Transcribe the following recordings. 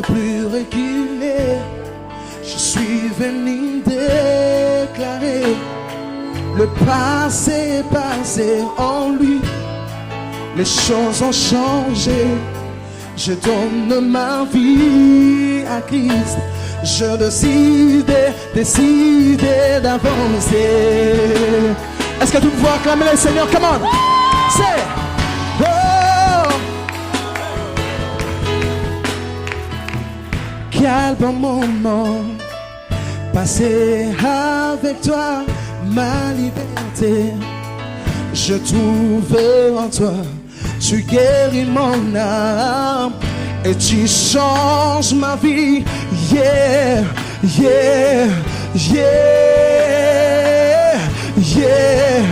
ne plus reculer. Je suis venu déclarer le passé est passé en lui. Les choses ont changé. Je donne ma vie à Christ. Je décide d'avancer. Est-ce que tu peux acclamer le Seigneur? Come on! Say! Oh! Quel bon moment passé avec toi, ma liberté. Je trouve en toi, tu guéris mon âme et tu changes ma vie. Yeah, yeah, yeah, yeah,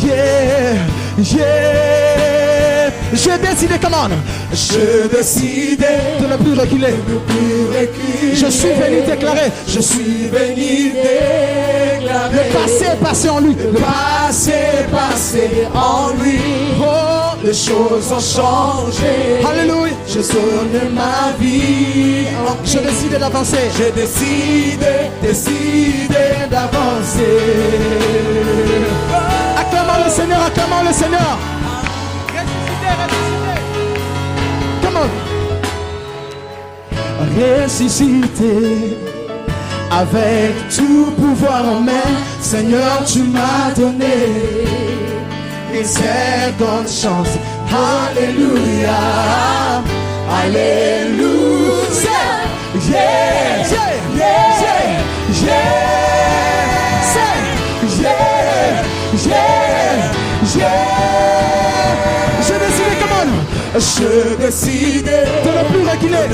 yeah, yeah. J'ai décidé, comment? J'ai décidé de ne plus reculer. Je suis venu déclarer. Je suis venu déclarer. Le passé est passé en lui. Le passé est passé en lui. Oh, les choses ont changé. Alléluia. Je donne ma vie. Je décide d'avancer. J'ai décidé d'avancer. Acclamons le Seigneur, acclamons le Seigneur. Come on. Ressuscité avec tout pouvoir en main, Seigneur, tu m'as donné une seconde chance. Alléluia, alléluia. Yeah, yeah, yeah, yeah, yeah, yeah, yeah. Je décide, comment? Je décide de ne plus reculer.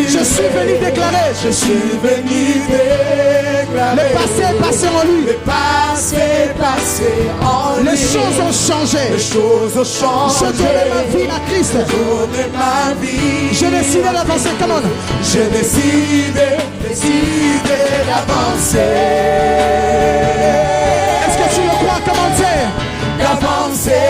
Je suis venu déclarer. Je suis venu déclarer. Le passé est passé en lui. Le passé est passé en lui. Les choses ont changé. Les choses ont changé. Je donne ma vie à Christ. Je donne ma vie. Je décide d'avancer. Comment? Je décide d'avancer. Est-ce que tu le crois? Comment dire? D'avancer.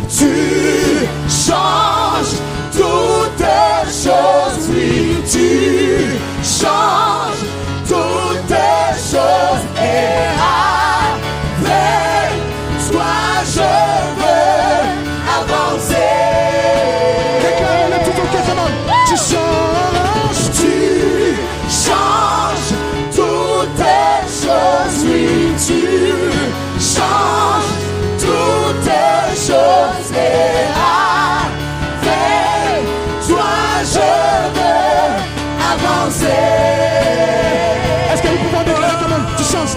Tu changes toutes choses, oui, tu changes toutes choses, et avec toi je veux avancer. Déclare-le tout au cœur, comment? Tu changes toutes choses, oui, tu changes toutes choses, et avec toi je veux avancer. Est-ce que nous pouvons déclarer comment tu changes?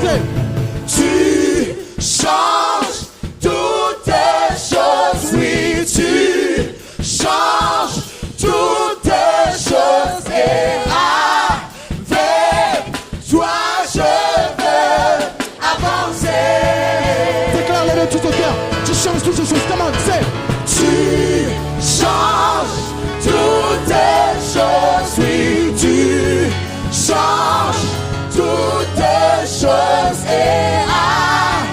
Tu changes toutes choses, oui, tu changes toutes choses, et avec toi je veux avancer. Déclare-le tout au cœur. Tu changes toutes choses. Comment c'est? Tu changes toutes choses. Oui, tu changes toutes choses, et avec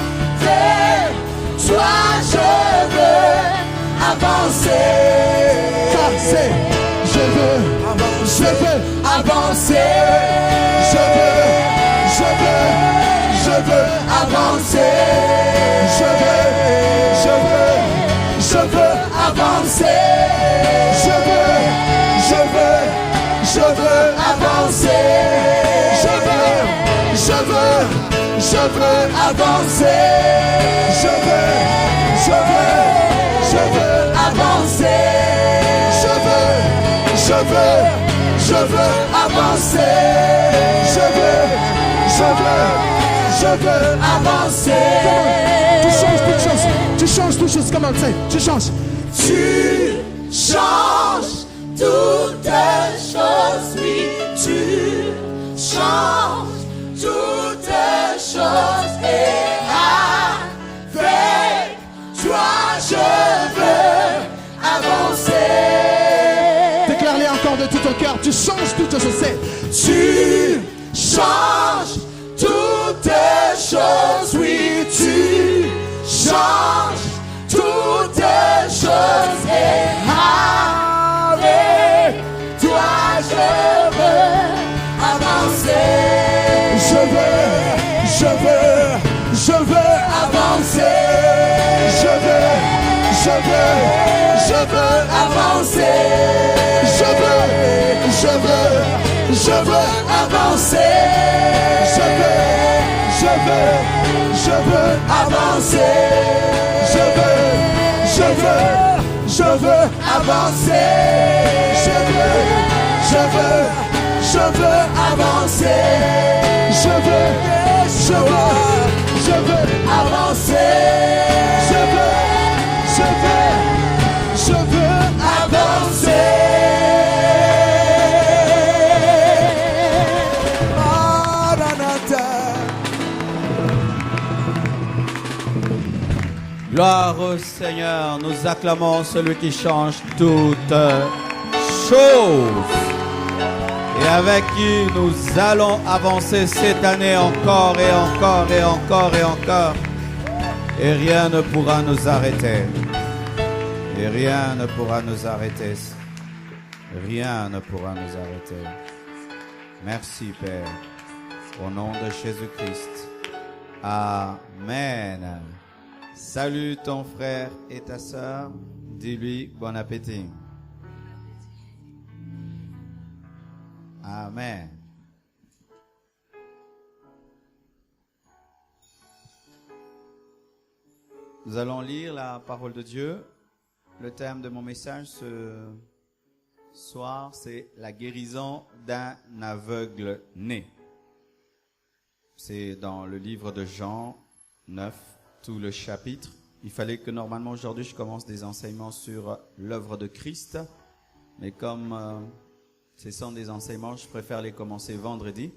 toi je veux avancer. Car c'est je veux avancer. Je veux avancer. Je veux avancer. Je veux avancer. Je veux avancer. Je veux avancer. Je veux avancer. Je veux avancer. Tu changes toutes choses. Tu changes toutes choses. Comment c'est? Tu changes. Tu changes toutes choses. Oui, tu changes toutes choses, et avec toi je veux avancer. Déclare-les encore de tout ton cœur, tu changes toutes choses. Tu changes toutes choses, oui, tu changes toutes choses. Et avec toi, je veux avancer. Je veux avancer. Je veux avancer. Je veux avancer. Je veux avancer. Je veux avancer. Je veux avancer. Je veux avancer. Je veux avancer. Gloire au Seigneur, nous acclamons celui qui change toutes choses et avec qui nous allons avancer cette année encore et encore et encore et encore. Et rien ne pourra nous arrêter. Et rien ne pourra nous arrêter. Rien ne pourra nous arrêter. Merci Père, au nom de Jésus-Christ. Amen. Salue ton frère et ta sœur. Dis-lui bon appétit. Amen. Nous allons lire la parole de Dieu. Le thème de mon message ce soir, c'est la guérison d'un aveugle né. C'est dans le livre de Jean 9, tout le chapitre. Il fallait que normalement aujourd'hui je commence des enseignements sur l'œuvre de Christ. Mais comme ce sont des enseignements, je préfère les commencer vendredi.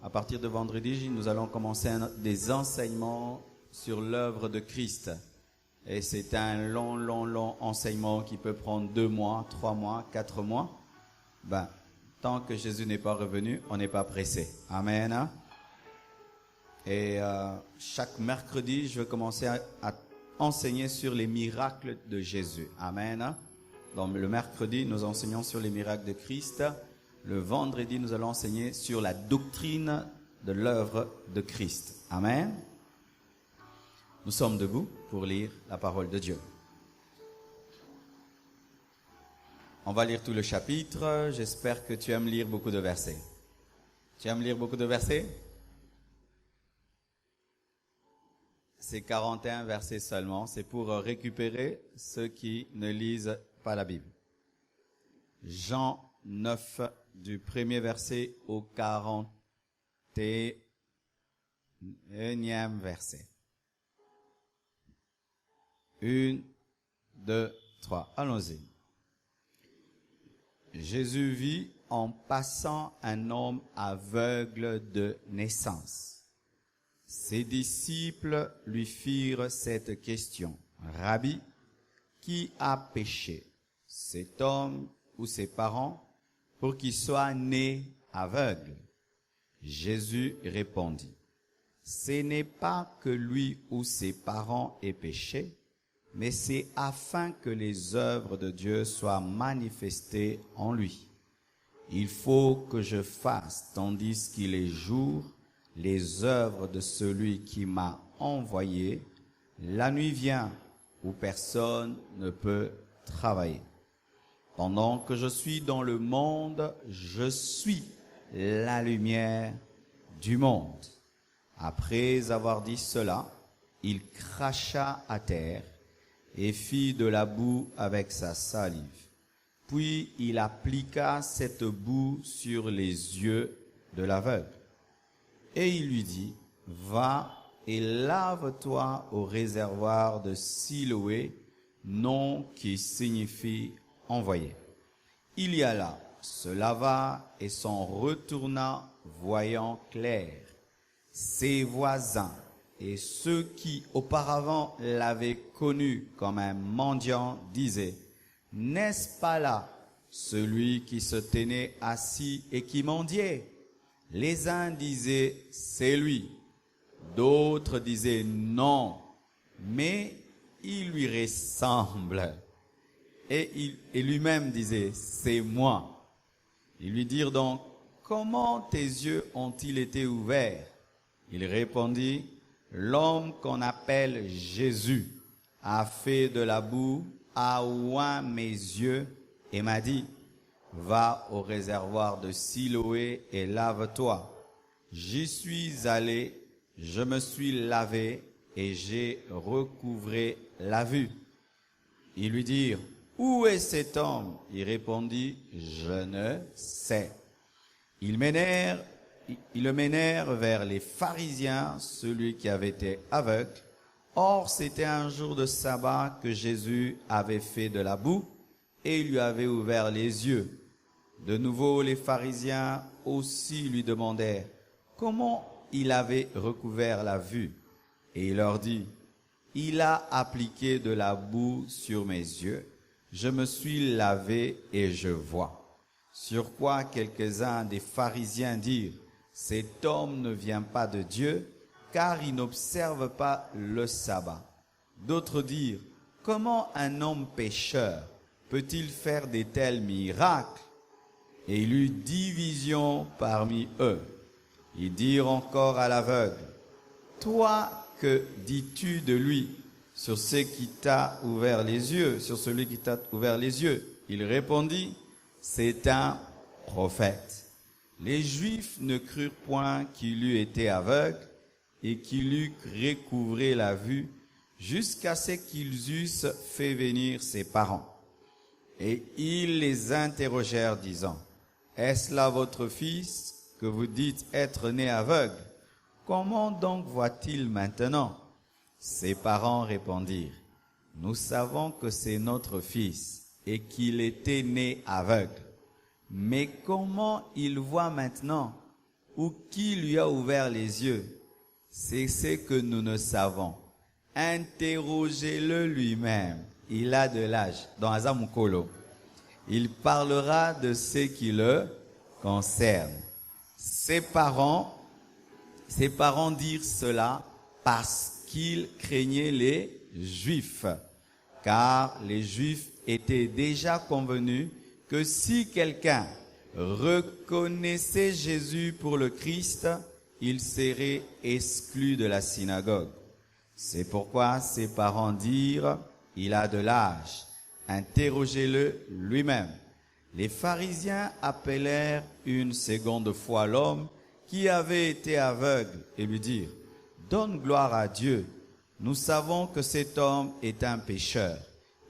À partir de vendredi, nous allons commencer des enseignements sur l'œuvre de Christ. Et c'est un long enseignement qui peut prendre 2 mois, 3 mois, 4 mois. Tant que Jésus n'est pas revenu, on n'est pas pressé. Amen. Et chaque mercredi, je vais commencer à enseigner sur les miracles de Jésus. Amen. Donc le mercredi, nous enseignons sur les miracles de Christ. Le vendredi, nous allons enseigner sur la doctrine de l'œuvre de Christ. Amen. Nous sommes debout pour lire la parole de Dieu. On va lire tout le chapitre. J'espère que tu aimes lire beaucoup de versets. Tu aimes lire beaucoup de versets? C'est 41 versets seulement. C'est pour récupérer ceux qui ne lisent pas la Bible. Jean 9, du premier verset au 41e verset. 1, 2, 3. Allons-y. Jésus vit en passant un homme aveugle de naissance. Ses disciples lui firent cette question. Rabbi, qui a péché, cet homme ou ses parents, pour qu'il soit né aveugle? Jésus répondit, ce n'est pas que lui ou ses parents aient péché, mais c'est afin que les œuvres de Dieu soient manifestées en lui. Il faut que je fasse, tandis qu'il est jour, les œuvres de celui qui m'a envoyé. La nuit vient où personne ne peut travailler. Pendant que je suis dans le monde, je suis la lumière du monde. Après avoir dit cela, il cracha à terre et fit de la boue avec sa salive. Puis il appliqua cette boue sur les yeux de l'aveugle. Et il lui dit, va et lave-toi au réservoir de Siloé, nom qui signifie envoyé. Il y alla, se lava et s'en retourna, voyant clair. Ses voisins et ceux qui auparavant l'avaient connu comme un mendiant disaient, n'est-ce pas là celui qui se tenait assis et qui mendiait. Les uns disaient, c'est lui. D'autres disaient, non, mais il lui ressemble. Et lui-même disait, c'est moi. Ils lui dirent donc, comment tes yeux ont-ils été ouverts? Il répondit, l'homme qu'on appelle Jésus a fait de la boue, a oint mes yeux et m'a dit, va au réservoir de Siloé et lave-toi. J'y suis allé, je me suis lavé et j'ai recouvré la vue. Ils lui dirent, où est cet homme? Il répondit, je ne sais. Ils le menèrent vers les pharisiens, celui qui avait été aveugle. Or, c'était un jour de sabbat que Jésus avait fait de la boue et lui avait ouvert les yeux. De nouveau, les pharisiens aussi lui demandèrent comment il avait recouvert la vue. Et il leur dit, il a appliqué de la boue sur mes yeux. Je me suis lavé et je vois. Sur quoi quelques-uns des pharisiens dirent, cet homme ne vient pas de Dieu, car il n'observe pas le sabbat. D'autres dirent, comment un homme pécheur peut-il faire de tels miracles? Et il eut division parmi eux. Ils dirent encore à l'aveugle, toi, que dis-tu de lui sur ce qui t'a ouvert les yeux, sur celui qui t'a ouvert les yeux? Il répondit, c'est un prophète. Les Juifs ne crurent point qu'il eût été aveugle et qu'il eût recouvré la vue jusqu'à ce qu'ils eussent fait venir ses parents. Et ils les interrogèrent disant, est-ce là votre fils que vous dites être né aveugle? Comment donc voit-il maintenant? Ses parents répondirent, nous savons que c'est notre fils et qu'il était né aveugle. Mais comment il voit maintenant? Ou qui lui a ouvert les yeux? C'est ce que nous ne savons. Interrogez-le lui-même. Il a de l'âge. Dans Azamukolo, il parlera de ce qui le concerne. Ses parents dirent cela parce qu'ils craignaient les Juifs, car les Juifs étaient déjà convenus que si quelqu'un reconnaissait Jésus pour le Christ, il serait exclu de la synagogue. C'est pourquoi ses parents dirent, il a de l'âge, interrogez-le lui-même. Les pharisiens appelèrent une seconde fois l'homme qui avait été aveugle et lui dirent, donne gloire à Dieu, nous savons que cet homme est un pécheur.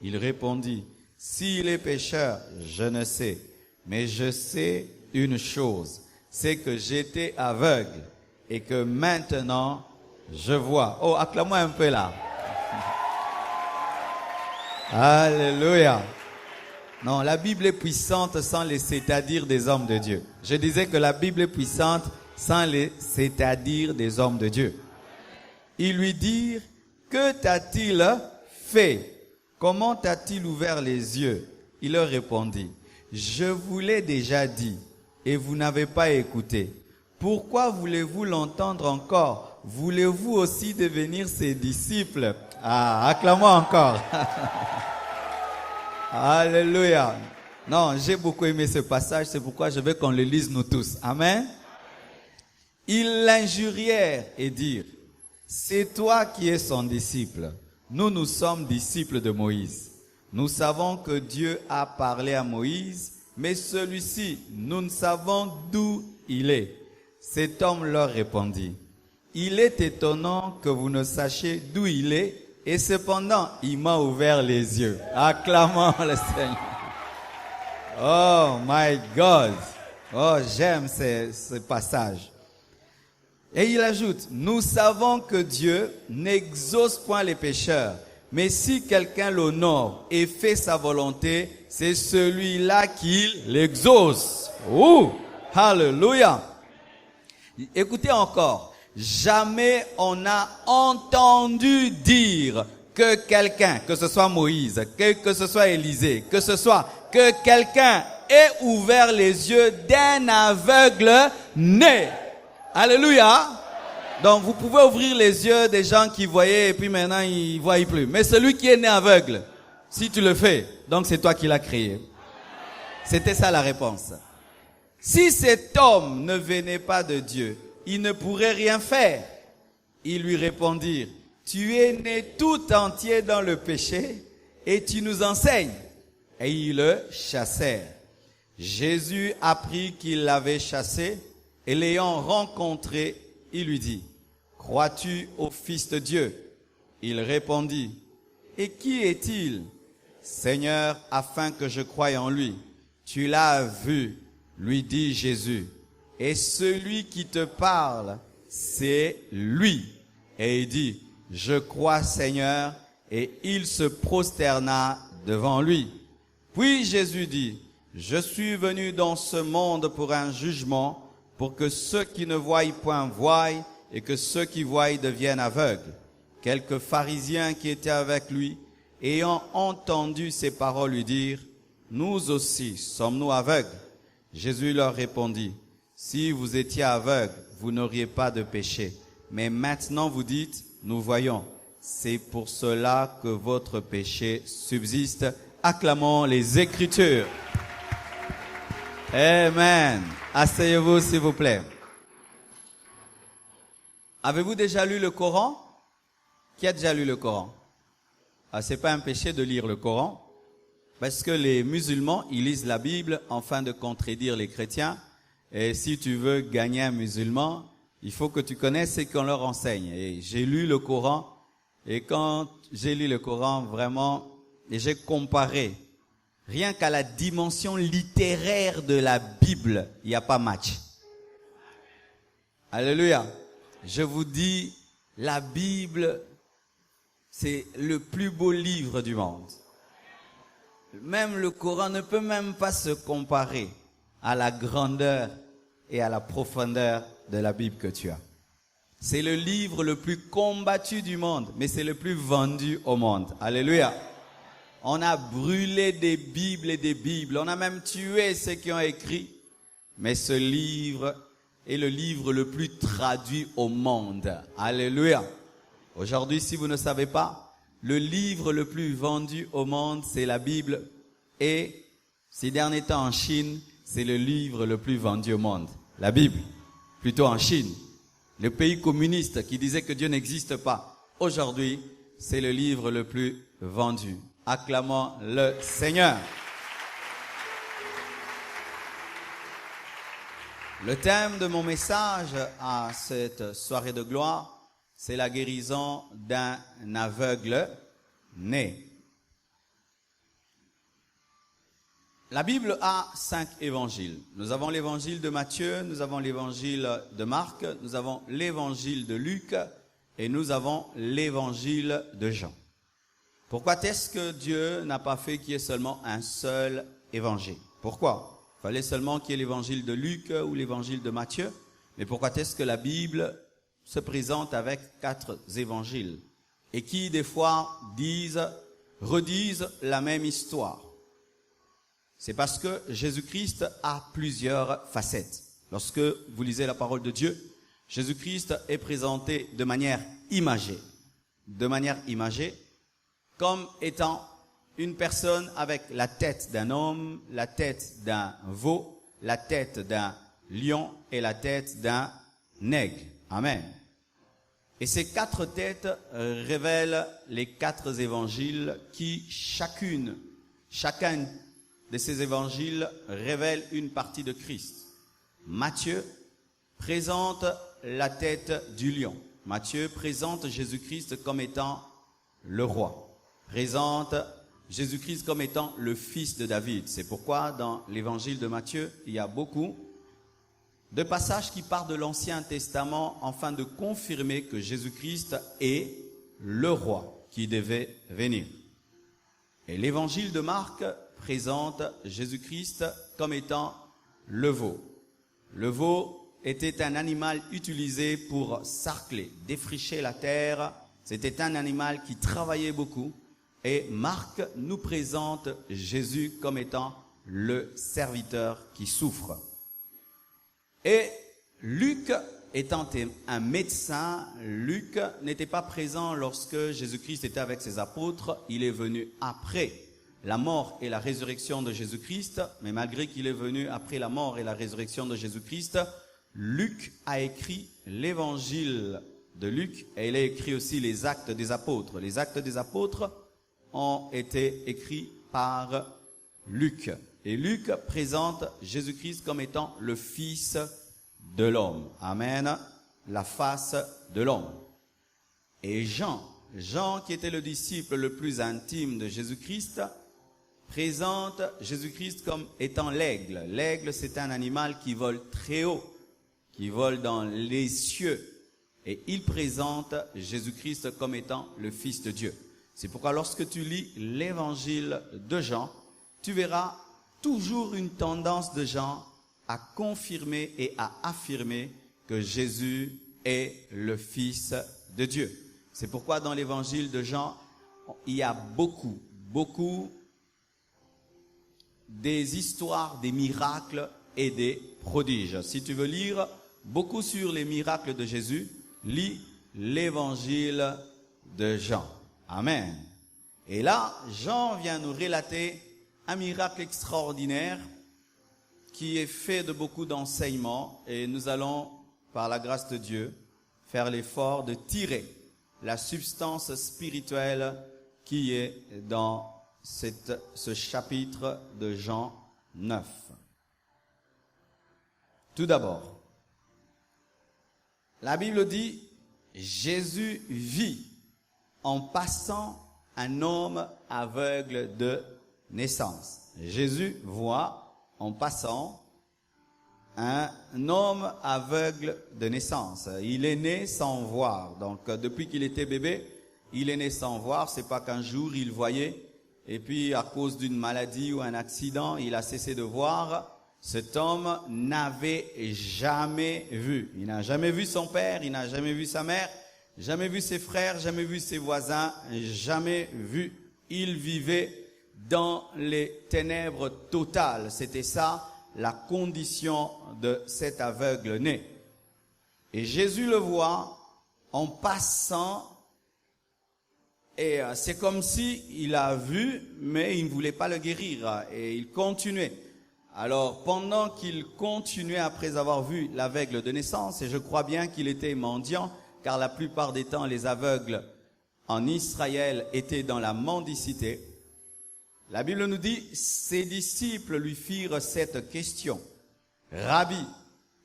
Il répondit, s'il est pécheur, je ne sais, mais je sais une chose, c'est que j'étais aveugle et que maintenant je vois. Oh, acclame-moi un peu là. Alléluia. Non, la Bible est puissante sans les c'est-à-dire des hommes de Dieu. Je disais que la Bible est puissante sans les c'est-à-dire des hommes de Dieu. Ils lui dirent, que t'a-t-il fait? Comment t'a-t-il ouvert les yeux? Il leur répondit, je vous l'ai déjà dit et vous n'avez pas écouté. Pourquoi voulez-vous l'entendre encore? Voulez-vous aussi devenir ses disciples? Ah, acclamons encore. Alléluia. Non, j'ai beaucoup aimé ce passage, c'est pourquoi je veux qu'on le lise nous tous. Amen. Ils l'injurièrent et dirent, c'est toi qui es son disciple. Nous sommes disciples de Moïse. Nous savons que Dieu a parlé à Moïse, mais celui-ci, nous ne savons d'où il est. Cet homme leur répondit, il est étonnant que vous ne sachiez d'où il est, et cependant, il m'a ouvert les yeux. Acclamons le Seigneur. Oh my God. Oh, j'aime ce passage. Et il ajoute, nous savons que Dieu n'exauce point les pécheurs, mais si quelqu'un l'honore et fait sa volonté, c'est celui-là qui l'exauce. Oh, hallelujah. Écoutez encore. Jamais on n'a entendu dire que quelqu'un, que ce soit Moïse, que ce soit Élisée, que quelqu'un et ouvert les yeux d'un aveugle né. Alléluia. Donc vous pouvez ouvrir les yeux des gens qui voyaient et puis maintenant ils ne voient plus. Mais celui qui est né aveugle, si tu le fais, donc c'est toi qui l'as créé. C'était ça la réponse. Si cet homme ne venait pas de Dieu, il ne pourrait rien faire. Ils lui répondirent, tu es né tout entier dans le péché et tu nous enseignes. Et ils le chassèrent. Jésus apprit qu'il l'avait chassé et l'ayant rencontré, il lui dit, crois-tu au Fils de Dieu? Il répondit, et qui est-il? Seigneur, afin que je croie en lui. Tu l'as vu, lui dit Jésus. Et celui qui te parle, c'est lui. Et il dit, je crois Seigneur, et il se prosterna devant lui. Puis Jésus dit, je suis venu dans ce monde pour un jugement, pour que ceux qui ne voient point voient, et que ceux qui voient deviennent aveugles. Quelques pharisiens qui étaient avec lui, ayant entendu ces paroles lui dire, nous aussi sommes-nous aveugles? Jésus leur répondit, si vous étiez aveugles, vous n'auriez pas de péché. Mais maintenant vous dites, nous voyons. C'est pour cela que votre péché subsiste. Acclamons les Écritures. Amen. Asseyez-vous s'il vous plaît. Avez-vous déjà lu le Coran? Qui a déjà lu le Coran? C'est pas un péché de lire le Coran, parce que les musulmans, ils lisent la Bible afin de contredire les chrétiens. Et si tu veux gagner un musulman, il faut que tu connaisses ce qu'on leur enseigne. Et j'ai lu le Coran, et quand j'ai lu le Coran, vraiment, et j'ai comparé, rien qu'à la dimension littéraire de la Bible, il n'y a pas match. Alléluia. Je vous dis, la Bible, c'est le plus beau livre du monde. Même le Coran ne peut même pas se comparer à la grandeur et à la profondeur de la Bible que tu as. C'est le livre le plus combattu du monde, mais c'est le plus vendu au monde. Alléluia. On a brûlé des Bibles et des Bibles. On a même tué ceux qui ont écrit. Mais ce livre est le livre le plus traduit au monde. Alléluia. Aujourd'hui, si vous ne savez pas, le livre le plus vendu au monde, c'est la Bible. Et ces derniers temps en Chine, c'est le livre le plus vendu au monde. La Bible, plutôt en Chine. Le pays communiste qui disait que Dieu n'existe pas. Aujourd'hui, c'est le livre le plus vendu. Acclamons le Seigneur. Le thème de mon message à cette soirée de gloire, c'est la guérison d'un aveugle né. La Bible a 5 évangiles. Nous avons l'évangile de Matthieu, nous avons l'évangile de Marc, nous avons l'évangile de Luc et nous avons l'évangile de Jean. Pourquoi est-ce que Dieu n'a pas fait qu'il y ait seulement un seul évangile? Pourquoi? Il fallait seulement qu'il y ait l'évangile de Luc ou l'évangile de Matthieu. Mais pourquoi est-ce que la Bible se présente avec 4 évangiles et qui des fois redisent la même histoire? C'est parce que Jésus-Christ a plusieurs facettes. Lorsque vous lisez la parole de Dieu, Jésus-Christ est présenté de manière imagée. De manière imagée, comme étant une personne avec la tête d'un homme, la tête d'un veau, la tête d'un lion et la tête d'un nègre. Amen. Et ces 4 têtes révèlent les 4 évangiles qui, chacun de ces évangiles révèle une partie de Christ. Matthieu présente la tête du lion. Matthieu présente Jésus-Christ comme étant le roi. Présente Jésus-Christ comme étant le fils de David. C'est pourquoi dans l'évangile de Matthieu, il y a beaucoup de passages qui partent de l'Ancien Testament afin de confirmer que Jésus-Christ est le roi qui devait venir. Et l'évangile de Marc présente Jésus-Christ comme étant le veau. Le veau était un animal utilisé pour sarcler, défricher la terre. C'était un animal qui travaillait beaucoup. Et Marc nous présente Jésus comme étant le serviteur qui souffre. Et Luc, étant un médecin, Luc n'était pas présent lorsque Jésus-Christ était avec ses apôtres. Il est venu après la mort et la résurrection de Jésus-Christ. Mais malgré qu'il est venu après la mort et la résurrection de Jésus-Christ, Luc a écrit l'évangile de Luc et il a écrit aussi les actes des apôtres. Les actes des apôtres ont été écrits par Luc. Et Luc présente Jésus-Christ comme étant le Fils de l'homme. Amen. La face de l'homme. Et Jean qui était le disciple le plus intime de Jésus-Christ, présente Jésus-Christ comme étant l'aigle. L'aigle, c'est un animal qui vole très haut, qui vole dans les cieux. Et il présente Jésus-Christ comme étant le Fils de Dieu. C'est pourquoi lorsque tu lis l'évangile de Jean, tu verras toujours une tendance de Jean à confirmer et à affirmer que Jésus est le Fils de Dieu. C'est pourquoi dans l'évangile de Jean, il y a beaucoup des histoires, des miracles et des prodiges. Si tu veux lire beaucoup sur les miracles de Jésus, lis l'évangile de Jean. Amen. Et là, Jean vient nous relater un miracle extraordinaire qui est fait de beaucoup d'enseignements et nous allons, par la grâce de Dieu, faire l'effort de tirer la substance spirituelle qui est dans ce chapitre de Jean 9. Tout d'abord, la Bible dit, Jésus vit en passant un homme aveugle de naissance. Jésus voit en passant un homme aveugle de naissance. Il est né sans voir. Donc, depuis qu'il était bébé, il est né sans voir. C'est pas qu'un jour il voyait et puis à cause d'une maladie ou un accident, il a cessé de voir. Cet homme n'avait jamais vu. Il n'a jamais vu son père, il n'a jamais vu sa mère, jamais vu ses frères, jamais vu ses voisins, jamais vu. Il vivait dans les ténèbres totales. C'était ça, la condition de cet aveugle né. Et Jésus le voit en passant et c'est comme si il a vu, mais il ne voulait pas le guérir et il continuait. Alors, pendant qu'il continuait après avoir vu l'aveugle de naissance, et je crois bien qu'il était mendiant, car la plupart des temps, les aveugles en Israël étaient dans la mendicité, la Bible nous dit, ses disciples lui firent cette question. Rabbi,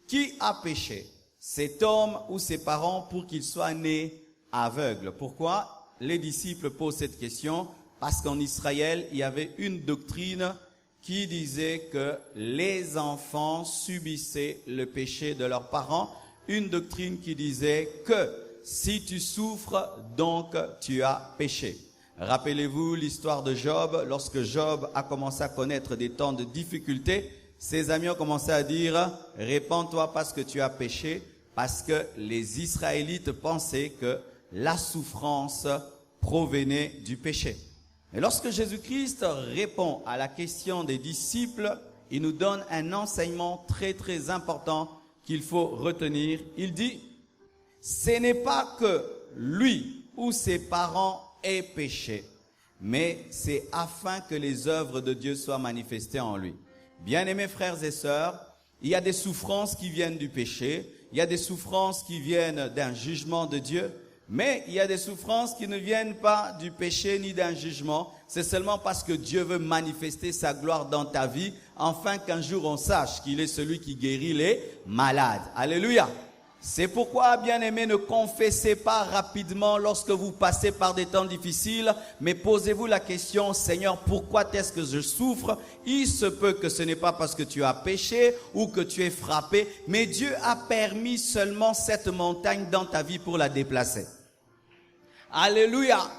qui a péché, cet homme ou ses parents, pour qu'il soit né aveugle? Pourquoi les disciples posent cette question? Parce qu'en Israël, il y avait une doctrine qui disait que les enfants subissaient le péché de leurs parents. Une doctrine qui disait que si tu souffres, donc tu as péché. Rappelez-vous l'histoire de Job. Lorsque Job a commencé à connaître des temps de difficulté, ses amis ont commencé à dire « Répands-toi parce que tu as péché », parce que les Israélites pensaient que la souffrance provenait du péché. Et lorsque Jésus-Christ répond à la question des disciples, il nous donne un enseignement très très important qu'il faut retenir. Il dit, ce n'est pas que lui ou ses parents aient péché, mais c'est afin que les œuvres de Dieu soient manifestées en lui. Bien-aimés frères et sœurs, il y a des souffrances qui viennent du péché, il y a des souffrances qui viennent d'un jugement de Dieu, mais il y a des souffrances qui ne viennent pas du péché ni d'un jugement. C'est seulement parce que Dieu veut manifester sa gloire dans ta vie, afin qu'un jour on sache qu'il est celui qui guérit les malades. Alléluia. C'est pourquoi, bien-aimés, ne confessez pas rapidement lorsque vous passez par des temps difficiles, mais posez-vous la question, Seigneur, pourquoi est-ce que je souffre? Il se peut que ce n'est pas parce que tu as péché ou que tu es frappé, mais Dieu a permis seulement cette montagne dans ta vie pour la déplacer. Alléluia.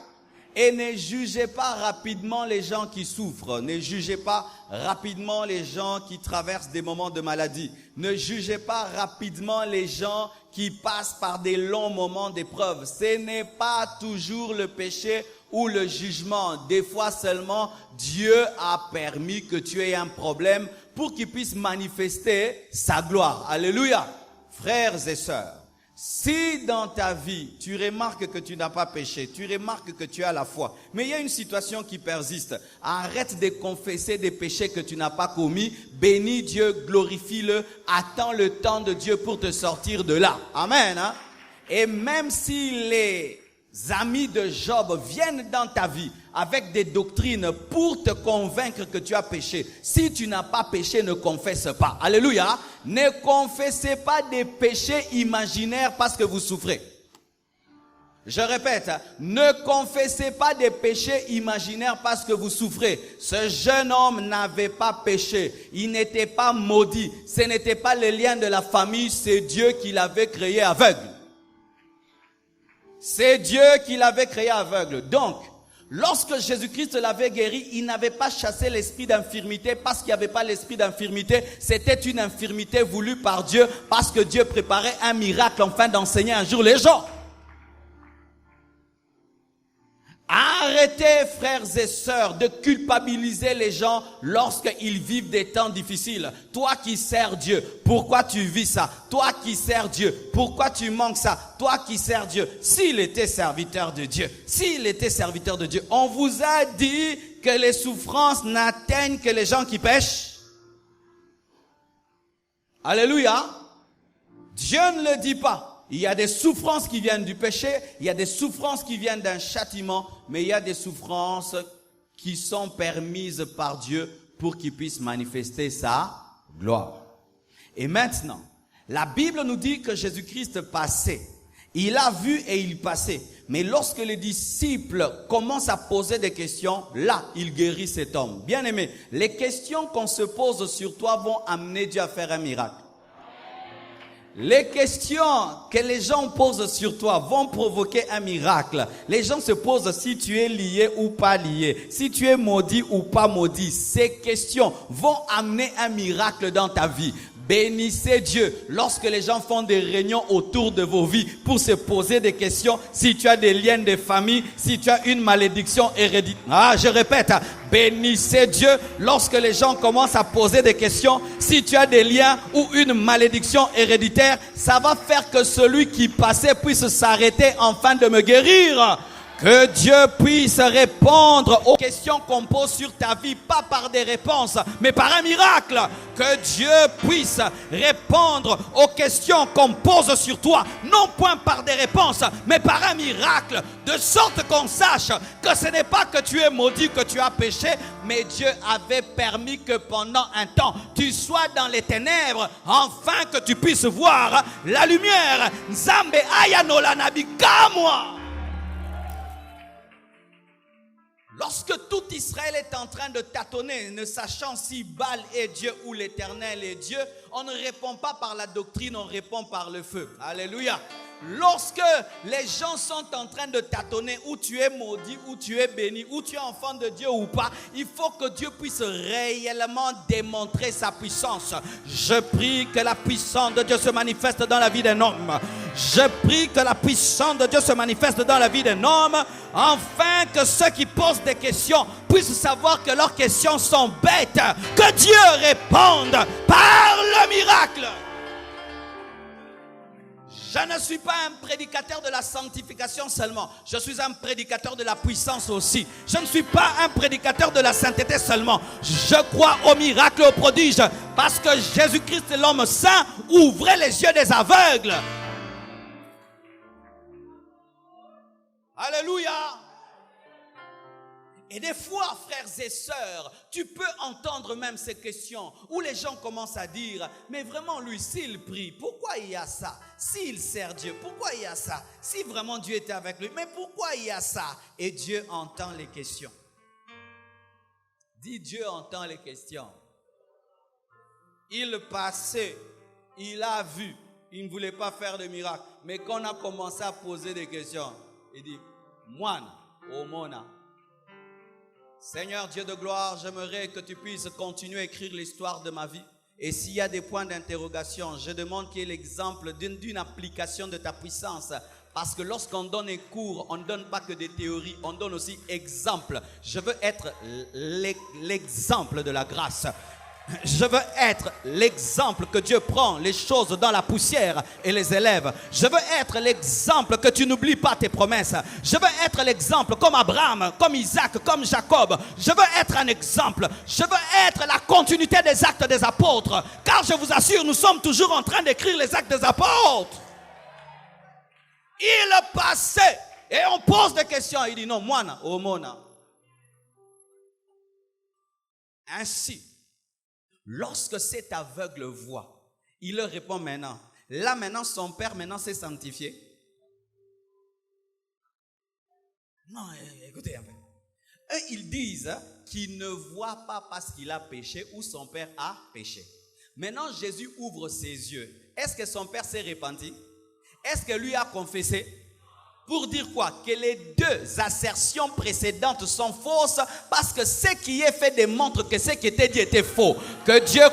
Et ne jugez pas rapidement les gens qui souffrent. Ne jugez pas rapidement les gens qui traversent des moments de maladie. Ne jugez pas rapidement les gens qui passent par des longs moments d'épreuve. Ce n'est pas toujours le péché ou le jugement. Des fois seulement, Dieu a permis que tu aies un problème pour qu'il puisse manifester sa gloire. Alléluia. Frères et sœurs, si dans ta vie, tu remarques que tu n'as pas péché, tu remarques que tu as la foi, mais il y a une situation qui persiste, arrête de confesser des péchés que tu n'as pas commis, bénis Dieu, glorifie-le, attends le temps de Dieu pour te sortir de là. Amen. Hein? Et même si les amis de Job viennent dans ta vie avec des doctrines pour te convaincre que tu as péché, si tu n'as pas péché, ne confesse pas. Alléluia. Ne confessez pas des péchés imaginaires parce que vous souffrez. Je répète, ne confessez pas des péchés imaginaires parce que vous souffrez. Ce jeune homme n'avait pas péché. Il n'était pas maudit. Ce n'était pas le lien de la famille. C'est Dieu qui l'avait créé aveugle. C'est Dieu qui l'avait créé aveugle. Donc, lorsque Jésus-Christ l'avait guéri, il n'avait pas chassé l'esprit d'infirmité parce qu'il n'y avait pas l'esprit d'infirmité. C'était une infirmité voulue par Dieu parce que Dieu préparait un miracle afin d'enseigner un jour les gens. Arrêtez, frères et sœurs, de culpabiliser les gens lorsqu'ils vivent des temps difficiles. Toi qui sers Dieu, pourquoi tu vis ça? Toi qui sers Dieu, pourquoi tu manques ça? Toi qui sers Dieu, s'il était serviteur de Dieu, on vous a dit que les souffrances n'atteignent que les gens qui pêchent. Alléluia. Dieu ne le dit pas. Il y a des souffrances qui viennent du péché, il y a des souffrances qui viennent d'un châtiment, mais il y a des souffrances qui sont permises par Dieu pour qu'il puisse manifester sa gloire. Et maintenant, la Bible nous dit que Jésus-Christ passait. Il a vu et il passait. Mais lorsque les disciples commencent à poser des questions, là, il guérit cet homme. Bien aimé, les questions qu'on se pose sur toi vont amener Dieu à faire un miracle. Les questions que les gens posent sur toi vont provoquer un miracle. Les gens se posent si tu es lié ou pas lié, si tu es maudit ou pas maudit. Ces questions vont amener un miracle dans ta vie. Bénissez Dieu lorsque les gens font des réunions autour de vos vies pour se poser des questions. Si tu as des liens de famille, si tu as une malédiction héréditaire. Je répète, bénissez Dieu lorsque les gens commencent à poser des questions. Si tu as des liens ou une malédiction héréditaire, ça va faire que celui qui passait puisse s'arrêter enfin de me guérir. Que Dieu puisse répondre aux questions qu'on pose sur ta vie, pas par des réponses, mais par un miracle. Que Dieu puisse répondre aux questions qu'on pose sur toi, non point par des réponses, mais par un miracle. De sorte qu'on sache que ce n'est pas que tu es maudit, que tu as péché, mais Dieu avait permis que pendant un temps, tu sois dans les ténèbres, afin que tu puisses voir la lumière. Nzambe ayanola nabi kamwa. Lorsque tout Israël est en train de tâtonner, ne sachant si Baal est Dieu ou l'Éternel est Dieu, on ne répond pas par la doctrine, on répond par le feu. Alléluia. Lorsque les gens sont en train de tâtonner, où tu es maudit, où tu es béni, où tu es enfant de Dieu ou pas, il faut que Dieu puisse réellement démontrer sa puissance. Je prie que la puissance de Dieu se manifeste dans la vie d'un homme. Je prie que la puissance de Dieu se manifeste dans la vie d'un homme, afin que ceux qui posent des questions puissent savoir que leurs questions sont bêtes, que Dieu réponde par le miracle. Je ne suis pas un prédicateur de la sanctification seulement. Je suis un prédicateur de la puissance aussi. Je ne suis pas un prédicateur de la sainteté seulement. Je crois au miracle, au prodige. Parce que Jésus-Christ, l'homme saint, ouvrait les yeux des aveugles. Alléluia. Et des fois, frères et sœurs, tu peux entendre même ces questions où les gens commencent à dire, mais vraiment lui, s'il prie, pourquoi il y a ça? S'il sert Dieu, pourquoi il y a ça? Si vraiment Dieu était avec lui, mais pourquoi il y a ça? Et Dieu entend les questions. Dis, Dieu entend les questions. Il passait, il a vu, il ne voulait pas faire de miracle. Mais quand on a commencé à poser des questions, il dit, moine, Omona. Seigneur Dieu de gloire, j'aimerais que tu puisses continuer à écrire l'histoire de ma vie. Et s'il y a des points d'interrogation, je demande qu'il y ait l'exemple d'une application de ta puissance. Parce que lorsqu'on donne un cours, on ne donne pas que des théories, on donne aussi exemple. Je veux être l'exemple de la grâce. Je veux être l'exemple que Dieu prend les choses dans la poussière et les élève. Je veux être l'exemple que tu n'oublies pas tes promesses. Je veux être l'exemple comme Abraham, comme Isaac, comme Jacob. Je veux être un exemple. Je veux être la continuité des actes des apôtres. Car je vous assure, nous sommes toujours en train d'écrire les actes des apôtres. Il passait et on pose des questions. Il dit non, moana, omona. Ainsi, lorsque cet aveugle voit, il leur répond maintenant. Là maintenant, son père maintenant s'est sanctifié. Non, écoutez un peu. Eux, ils disent qu'il ne voit pas parce qu'il a péché ou son père a péché. Maintenant, Jésus ouvre ses yeux. Est-ce que son père s'est repenti? Est-ce que lui a confessé? Pour dire quoi? Que les deux assertions précédentes sont fausses parce que ce qui est fait démontre que ce qui était dit était faux. Que Dieu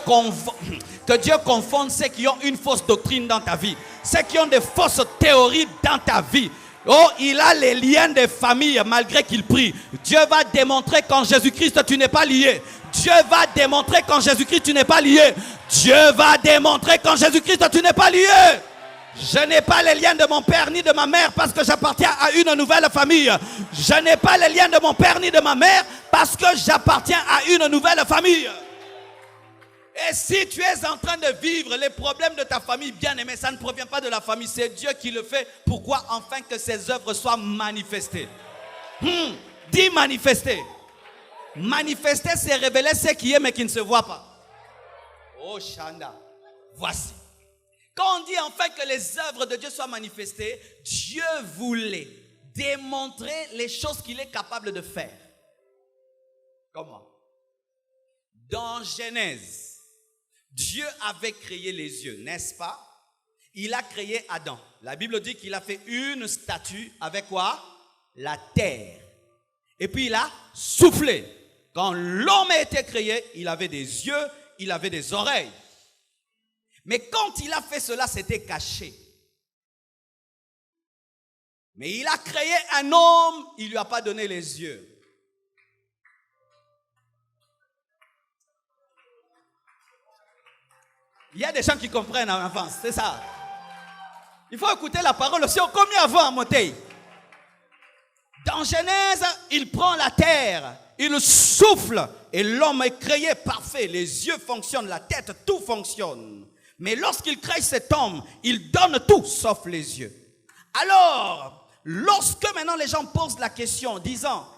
confonde ceux qui ont une fausse doctrine dans ta vie, ceux qui ont des fausses théories dans ta vie. Oh, il a les liens de famille malgré qu'il prie. Dieu va démontrer qu'en Jésus-Christ tu n'es pas lié. Dieu va démontrer qu'en Jésus-Christ tu n'es pas lié. Dieu va démontrer qu'en Jésus-Christ tu n'es pas lié. Je n'ai pas les liens de mon père ni de ma mère parce que j'appartiens à une nouvelle famille. Je n'ai pas les liens de mon père ni de ma mère parce que j'appartiens à une nouvelle famille. Et si tu es en train de vivre les problèmes de ta famille, bien aimé, ça ne provient pas de la famille, c'est Dieu qui le fait. Pourquoi? Afin que ses œuvres soient manifestées. Dis manifester. Manifester, c'est révéler ce qui est mais qui ne se voit pas. Oh Shanda, voici. Quand on dit enfin que les œuvres de Dieu soient manifestées, Dieu voulait démontrer les choses qu'il est capable de faire. Comment? Dans Genèse, Dieu avait créé les yeux, n'est-ce pas? Il a créé Adam. La Bible dit qu'il a fait une statue avec quoi? La terre. Et puis il a soufflé. Quand l'homme a été créé, il avait des yeux, il avait des oreilles. Mais quand il a fait cela, c'était caché. Mais il a créé un homme, il ne lui a pas donné les yeux. Il y a des gens qui comprennent en avance, c'est ça. Il faut écouter la parole aussi, on commet avant à monter. Dans Genèse, il prend la terre, il souffle et l'homme est créé parfait. Les yeux fonctionnent, la tête, tout fonctionne. Mais lorsqu'il crée cet homme, il donne tout sauf les yeux. Alors, lorsque maintenant les gens posent la question disant,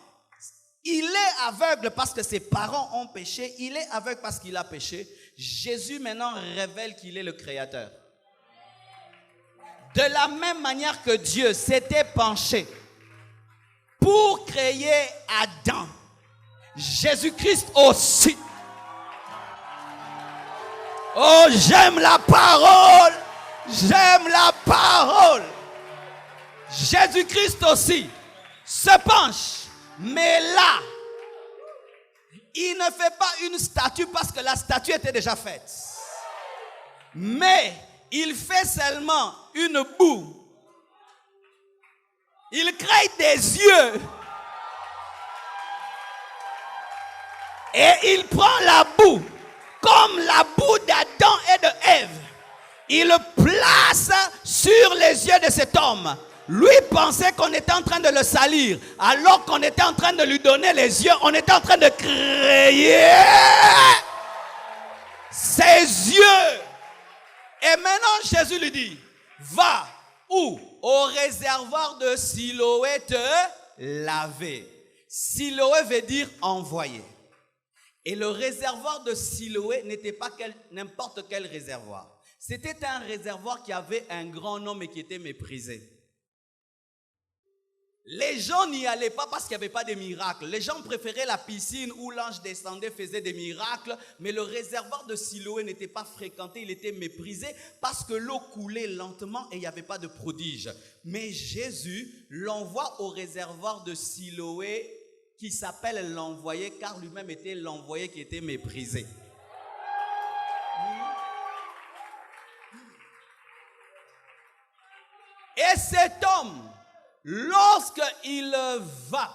il est aveugle parce que ses parents ont péché, il est aveugle parce qu'il a péché, Jésus maintenant révèle qu'il est le créateur. De la même manière que Dieu s'était penché pour créer Adam, Jésus-Christ aussi. Oh, j'aime la parole. J'aime la parole. Jésus-Christ aussi se penche. Mais là, il ne fait pas une statue parce que la statue était déjà faite. Mais il fait seulement une boue. Il crée des yeux. Et il prend la boue. Comme la boue d'Adam et de Ève, il le place sur les yeux de cet homme. Lui pensait qu'on était en train de le salir, alors qu'on était en train de lui donner les yeux, on était en train de créer ses yeux. Et maintenant Jésus lui dit, va où? Au réservoir de Siloé te laver. Siloé veut dire envoyer. Et le réservoir de Siloé n'était pas n'importe quel réservoir. C'était un réservoir qui avait un grand nom et qui était méprisé. Les gens n'y allaient pas parce qu'il n'y avait pas de miracles. Les gens préféraient la piscine où l'ange descendait, faisait des miracles. Mais le réservoir de Siloé n'était pas fréquenté, il était méprisé parce que l'eau coulait lentement et il n'y avait pas de prodige. Mais Jésus l'envoie au réservoir de Siloé qui s'appelle l'envoyé car lui-même était l'envoyé qui était méprisé. Et cet homme, lorsqu'il va,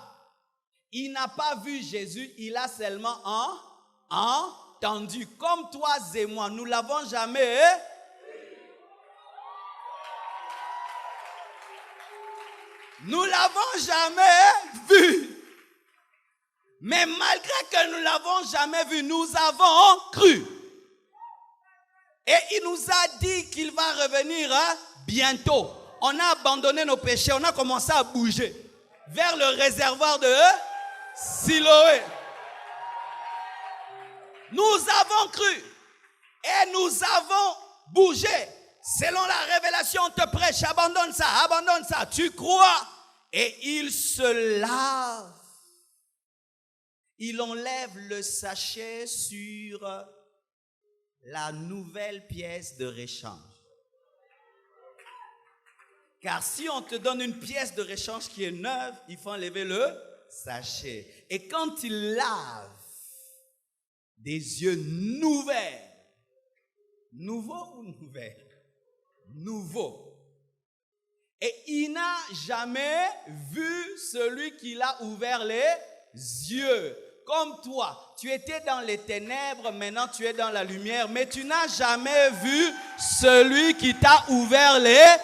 il n'a pas vu Jésus, il a seulement entendu. Comme toi et moi, nous ne l'avons jamais. Nous ne l'avons jamais vu. Mais malgré que nous ne l'avons jamais vu, nous avons cru. Et il nous a dit qu'il va revenir bientôt. On a abandonné nos péchés, on a commencé à bouger vers le réservoir de Siloé. Nous avons cru et nous avons bougé. Selon la révélation, on te prêche, abandonne ça, tu crois. Et il se lave. Il enlève le sachet sur la nouvelle pièce de réchange. Car si on te donne une pièce de réchange qui est neuve, il faut enlever le sachet. Et quand il lave des yeux nouveaux ou nouvelles? Nouveaux. Et il n'a jamais vu celui qui l'a ouvert les yeux. Comme toi, tu étais dans les ténèbres, maintenant tu es dans la lumière, mais tu n'as jamais vu celui qui t'a ouvert les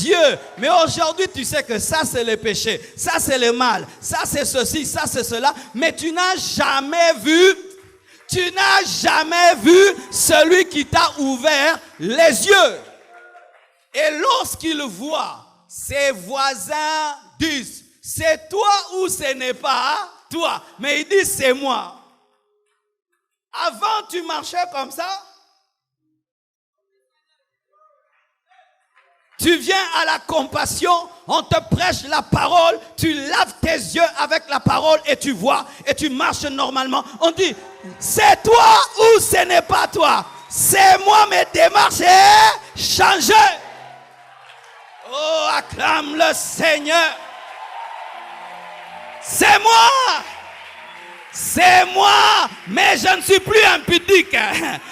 yeux. Mais aujourd'hui, tu sais que ça c'est le péché, ça c'est le mal, ça c'est ceci, ça c'est cela, mais tu n'as jamais vu celui qui t'a ouvert les yeux. Et lorsqu'il voit, ses voisins disent, c'est toi ou ce n'est pas toi? Mais il dit, c'est moi. Avant, tu marchais comme ça. Tu viens à la compassion, on te prêche la parole, tu laves tes yeux avec la parole et tu vois et tu marches normalement. On dit, c'est toi ou ce n'est pas toi? C'est moi, mes démarches est changée. Oh, acclame le Seigneur. C'est moi, mais je ne suis plus impudique.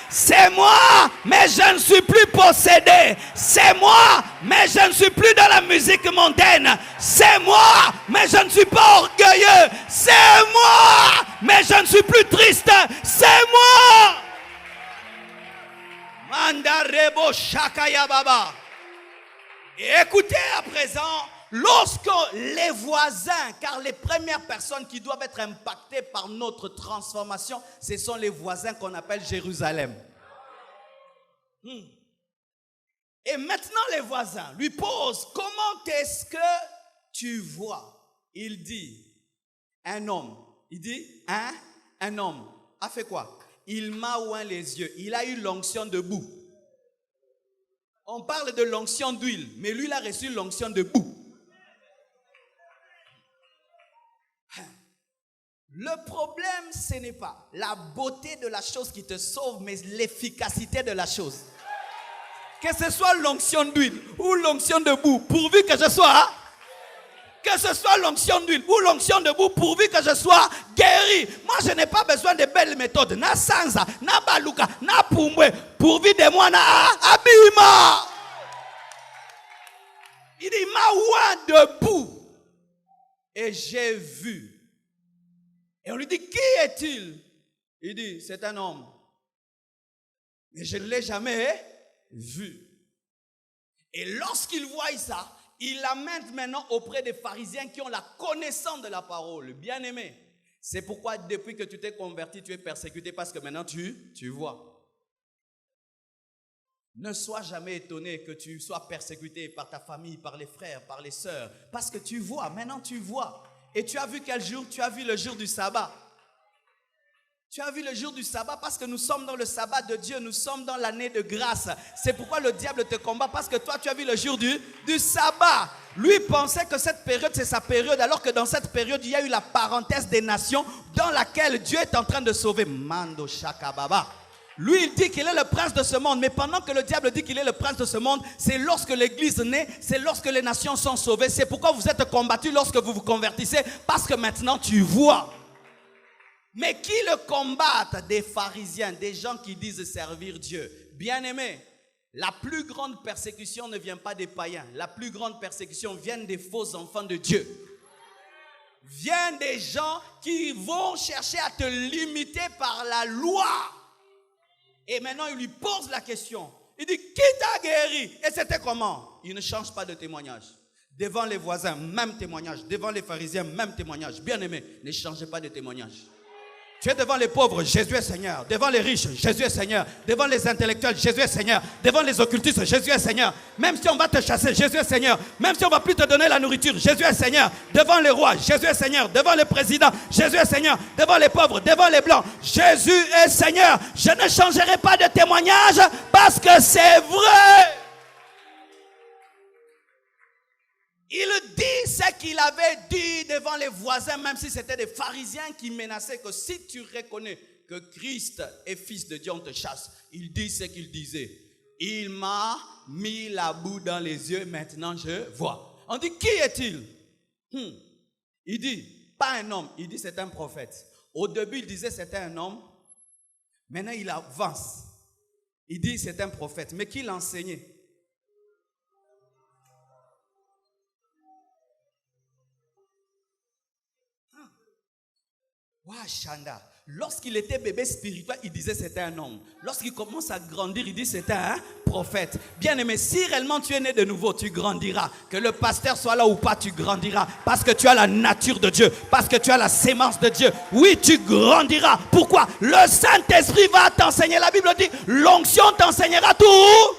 C'est moi, mais je ne suis plus possédé. C'est moi, mais je ne suis plus dans la musique mondaine. C'est moi, mais je ne suis pas orgueilleux. C'est moi, mais je ne suis plus triste. C'est moi. Mandarebo Shakaya Baba. Et écoutez à présent, lorsque les voisins, car les premières personnes qui doivent être impactées par notre transformation, ce sont les voisins qu'on appelle Jérusalem. Et maintenant les voisins lui posent, comment est-ce que tu vois? Il dit, un homme. Il dit, un homme a fait quoi? Il m'a oint les yeux. Il a eu l'onction de boue. On parle de l'onction d'huile, mais lui il a reçu l'onction de boue. Le problème, ce n'est pas la beauté de la chose qui te sauve, mais l'efficacité de la chose. Que ce soit l'onction d'huile ou l'onction de boue, pourvu que je sois, que ce soit l'onction d'huile ou l'onction de boue, pourvu que je sois guéri. Moi, je n'ai pas besoin de belles méthodes. Na sanza, na baluka, na pumbwe, pourvu de moi, na abima. Il dit, ma oint de boue. Et j'ai vu. Et on lui dit, qui est-il? Il dit, c'est un homme. Mais je ne l'ai jamais vu. Et lorsqu'il voit ça, il l'amène maintenant auprès des pharisiens qui ont la connaissance de la parole. Bien-aimé, c'est pourquoi depuis que tu t'es converti, tu es persécuté parce que maintenant tu vois. Ne sois jamais étonné que tu sois persécuté par ta famille, par les frères, par les sœurs. Parce que tu vois, maintenant tu vois. Et tu as vu quel jour? Tu as vu le jour du sabbat. Tu as vu le jour du sabbat parce que nous sommes dans le sabbat de Dieu, nous sommes dans l'année de grâce. C'est pourquoi le diable te combat parce que toi tu as vu le jour du sabbat. Lui pensait que cette période c'est sa période alors que dans cette période il y a eu la parenthèse des nations dans laquelle Dieu est en train de sauver. Mando Shakababa. Lui il dit qu'il est le prince de ce monde, mais pendant que le diable dit qu'il est le prince de ce monde, c'est lorsque l'église naît, c'est lorsque les nations sont sauvées. C'est pourquoi vous êtes combattus lorsque vous vous convertissez parce que maintenant tu vois. Mais qui le combattent? Des pharisiens, des gens qui disent servir Dieu. Bien-aimés, la plus grande persécution ne vient pas des païens. La plus grande persécution vient des faux enfants de Dieu. Vient des gens qui vont chercher à te limiter par la loi. Et maintenant, il lui pose la question. Il dit, qui t'a guéri? Et c'était comment? Il ne change pas de témoignage. Devant les voisins, même témoignage. Devant les pharisiens, même témoignage. Bien-aimés, ne changez pas de témoignage. Tu es devant les pauvres, Jésus est Seigneur. Devant les riches, Jésus est Seigneur. Devant les intellectuels, Jésus est Seigneur. Devant les occultistes, Jésus est Seigneur. Même si on va te chasser, Jésus est Seigneur. Même si on ne va plus te donner la nourriture, Jésus est Seigneur. Devant les rois, Jésus est Seigneur. Devant les présidents, Jésus est Seigneur. Devant les pauvres, devant les blancs, Jésus est Seigneur. Je ne changerai pas de témoignage parce que c'est vrai. Il dit ce qu'il avait dit devant les voisins, même si c'était des pharisiens qui menaçaient que si tu reconnais que Christ est fils de Dieu, on te chasse. Il dit ce qu'il disait. Il m'a mis la boue dans les yeux, maintenant je vois. On dit, qui est-il? Il dit, pas un homme, il dit c'est un prophète. Au début, il disait c'était un homme. Maintenant, il avance. Il dit c'est un prophète. Mais qui l'enseignait? Shanda. Lorsqu'il était bébé spirituel, il disait c'était un homme. Lorsqu'il commence à grandir, il dit c'était un prophète. Bien aimé, si réellement tu es né de nouveau, tu grandiras. Que le pasteur soit là ou pas, tu grandiras. Parce que tu as la nature de Dieu. Parce que tu as la sémence de Dieu. Oui, tu grandiras. Pourquoi? Le Saint-Esprit va t'enseigner. La Bible dit, l'onction t'enseignera tout.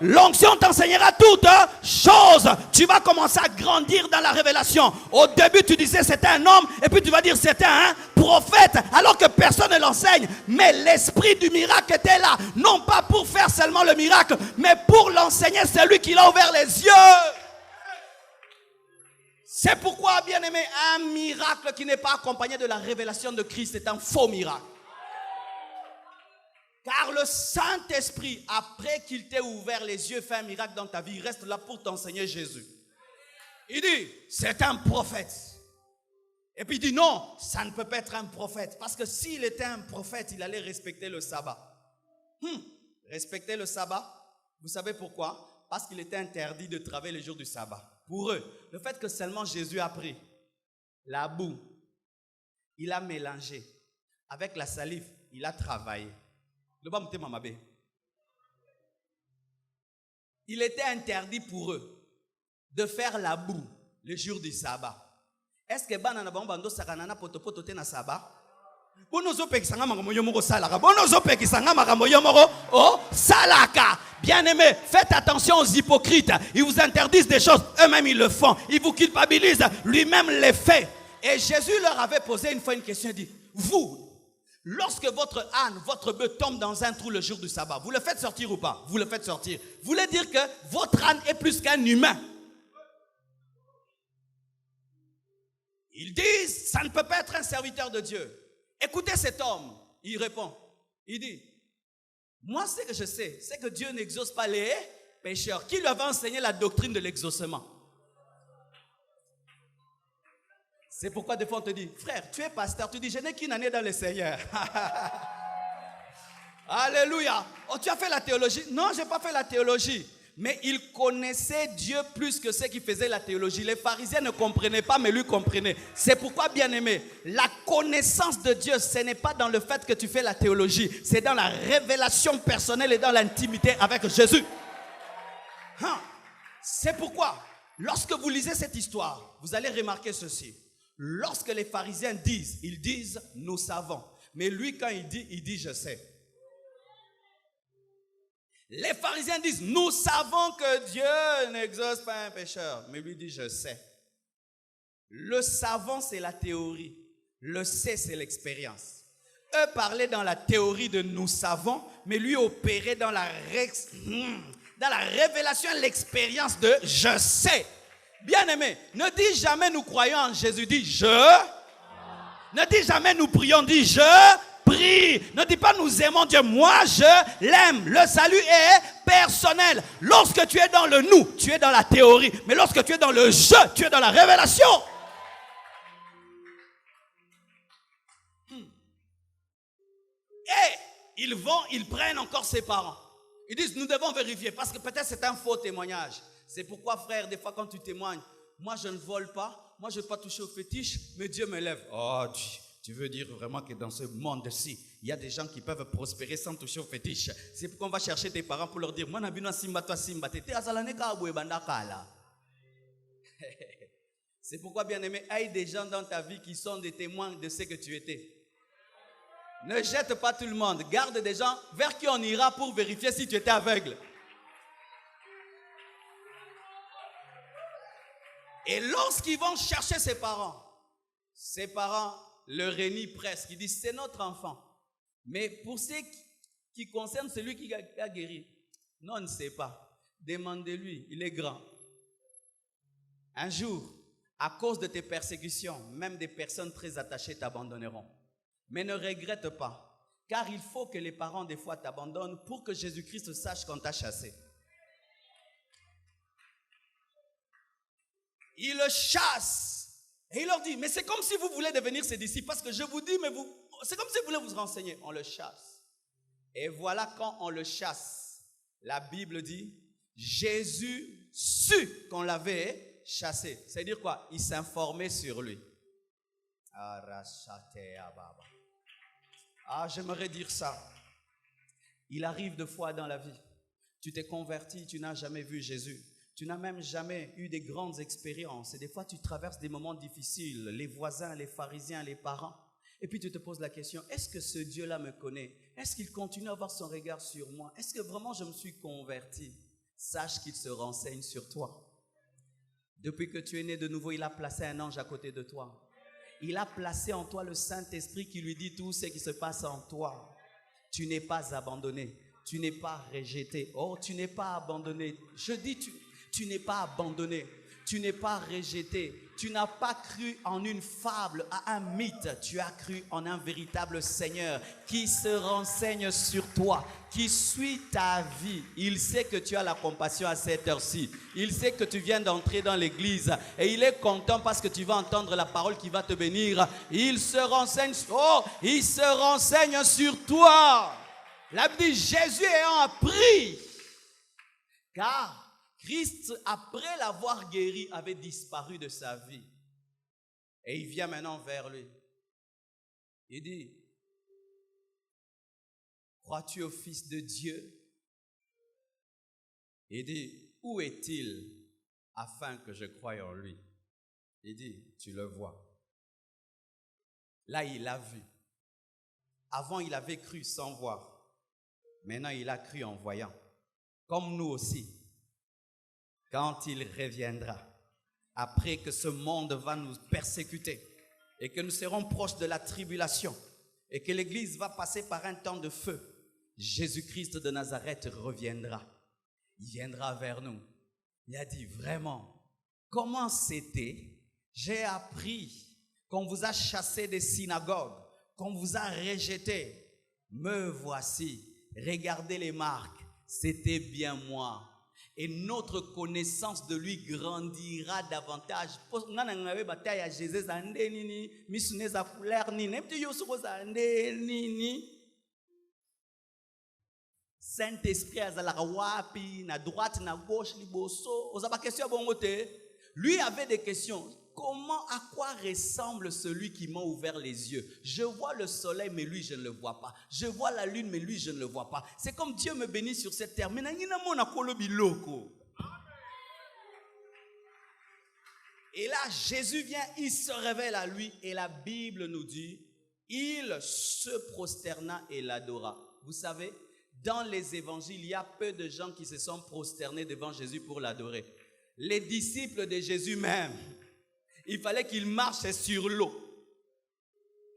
L'onction t'enseignera toutes choses. Tu vas commencer à grandir dans la révélation. Au début, tu disais c'était un homme, et puis tu vas dire c'était un prophète, alors que personne ne l'enseigne. Mais l'esprit du miracle était là, non pas pour faire seulement le miracle, mais pour l'enseigner. C'est lui qui l'a ouvert les yeux. C'est pourquoi, bien aimé, un miracle qui n'est pas accompagné de la révélation de Christ est un faux miracle. Car le Saint-Esprit, après qu'il t'ait ouvert les yeux, fait un miracle dans ta vie, il reste là pour t'enseigner Jésus. Il dit, c'est un prophète. Et puis il dit, non, ça ne peut pas être un prophète. Parce que s'il était un prophète, il allait respecter le sabbat. Respecter le sabbat, vous savez pourquoi? Parce qu'il était interdit de travailler le jour du sabbat. Pour eux, le fait que seulement Jésus a pris la boue, il a mélangé avec la salive, il a travaillé. Il était interdit pour eux de faire la boue le jour du sabbat. Est-ce que banana bando sakanana potopoto te na sabbat? Bien-aimés, faites attention aux hypocrites. Ils vous interdisent des choses, eux-mêmes ils le font. Ils vous culpabilisent, lui-même les fait. Et Jésus leur avait posé une fois une question, il dit, vous, lorsque votre âne, votre bœuf tombe dans un trou le jour du sabbat, vous le faites sortir ou pas? Vous le faites sortir. Vous voulez dire que votre âne est plus qu'un humain. Ils disent, ça ne peut pas être un serviteur de Dieu. Écoutez cet homme. Il répond. Il dit, moi ce que je sais, c'est que Dieu n'exauce pas les pécheurs. Qui lui avait enseigné la doctrine de l'exaucement? C'est pourquoi des fois on te dit, frère, tu es pasteur, tu dis, je n'ai qu'une année dans le Seigneur. Alléluia. Oh, tu as fait la théologie? Non, je n'ai pas fait la théologie. Mais il connaissait Dieu plus que ceux qui faisaient la théologie. Les pharisiens ne comprenaient pas, mais lui comprenait. C'est pourquoi, bien aimé, la connaissance de Dieu, ce n'est pas dans le fait que tu fais la théologie. C'est dans la révélation personnelle et dans l'intimité avec Jésus. C'est pourquoi, lorsque vous lisez cette histoire, vous allez remarquer ceci. Lorsque les pharisiens disent, ils disent, nous savons. Mais lui, quand il dit, je sais. Les pharisiens disent, nous savons que Dieu n'exauce pas un pécheur. Mais lui dit, je sais. Le savant, c'est la théorie. Le sait, c'est l'expérience. Eux parlaient dans la théorie de nous savons, mais lui opérait dans la révélation, l'expérience de je sais. Bien-aimé, ne dis jamais nous croyons en Jésus, dis je. Ne dis jamais nous prions, dis je prie. Ne dis pas nous aimons Dieu, moi je l'aime. Le salut est personnel. Lorsque tu es dans le nous, tu es dans la théorie. Mais lorsque tu es dans le je, tu es dans la révélation. Et ils prennent encore ses parents. Ils disent, nous devons vérifier, parce que peut-être c'est un faux témoignage. C'est pourquoi, frère, des fois quand tu témoignes, moi je ne vole pas, moi je ne vais pas toucher au fétiche, mais Dieu me lève. Oh, tu veux dire vraiment que dans ce monde-ci, il y a des gens qui peuvent prospérer sans toucher au fétiche. C'est pourquoi on va chercher tes parents pour leur dire, moi n'abino simba toi simba, t'étais azalaneka aboué bandakala. C'est pourquoi, bien-aimé, il y a des gens dans ta vie qui sont des témoins de ce que tu étais. Ne jette pas tout le monde. Garde des gens vers qui on ira pour vérifier si tu étais aveugle. Et lorsqu'ils vont chercher ses parents le renient presque. Ils disent, c'est notre enfant. Mais pour ce qui concerne celui qui a guéri, non, on ne sait pas. Demandez-lui, il est grand. Un jour, à cause de tes persécutions, même des personnes très attachées t'abandonneront. Mais ne regrette pas, car il faut que les parents des fois t'abandonnent pour que Jésus-Christ sache qu'on t'a chassé. Il le chasse et il leur dit, mais c'est comme si vous voulez devenir ses disciples, parce que je vous dis, mais c'est comme si vous voulez vous renseigner. On le chasse. Et voilà quand on le chasse, la Bible dit, Jésus sut qu'on l'avait chassé. C'est-à-dire quoi? Il s'informait sur lui. J'aimerais dire ça. Il arrive de fois dans la vie. Tu t'es converti, tu n'as jamais vu Jésus. Tu n'as même jamais eu des grandes expériences. Et des fois, tu traverses des moments difficiles. Les voisins, les pharisiens, les parents. Et puis, tu te poses la question, est-ce que ce Dieu-là me connaît? Est-ce qu'il continue à avoir son regard sur moi? Est-ce que vraiment je me suis converti? Sache qu'il se renseigne sur toi. Depuis que tu es né de nouveau, il a placé un ange à côté de toi. Il a placé en toi le Saint-Esprit qui lui dit tout ce qui se passe en toi. Tu n'es pas abandonné. Tu n'es pas rejeté. Oh, tu n'es pas abandonné. Je dis, tu n'es pas abandonné. Tu n'es pas rejeté. Tu n'as pas cru en une fable, à un mythe. Tu as cru en un véritable Seigneur qui se renseigne sur toi, qui suit ta vie. Il sait que tu as la compassion à cette heure-ci. Il sait que tu viens d'entrer dans l'église et il est content parce que tu vas entendre la parole qui va te bénir. Il se renseigne sur toi. La Bible dit, Jésus ayant appris, car Christ, après l'avoir guéri, avait disparu de sa vie. Et il vient maintenant vers lui. Il dit, crois-tu au Fils de Dieu? Il dit, où est-il afin que je croie en lui? Il dit, tu le vois. Là, il a vu. Avant, il avait cru sans voir. Maintenant, il a cru en voyant. Comme nous aussi. Quand il reviendra, après que ce monde va nous persécuter et que nous serons proches de la tribulation et que l'Église va passer par un temps de feu, Jésus-Christ de Nazareth reviendra. Il viendra vers nous. Il a dit, vraiment, comment c'était? J'ai appris qu'on vous a chassé des synagogues, qu'on vous a rejeté. Me voici, regardez les marques, c'était bien moi. Et notre connaissance de lui grandira davantage. Saint-Esprit azalaka wapi, na droite, na gauche, liboso. Lui avait des questions. Comment, à quoi ressemble celui qui m'a ouvert les yeux? Je vois le soleil, mais lui, je ne le vois pas. Je vois la lune, mais lui, je ne le vois pas. C'est comme Dieu me bénit sur cette terre. Et là, Jésus vient, il se révèle à lui. Et la Bible nous dit, il se prosterna et l'adora. Vous savez, dans les évangiles, il y a peu de gens qui se sont prosternés devant Jésus pour l'adorer. Les disciples de Jésus même, il fallait qu'ils marchent sur l'eau.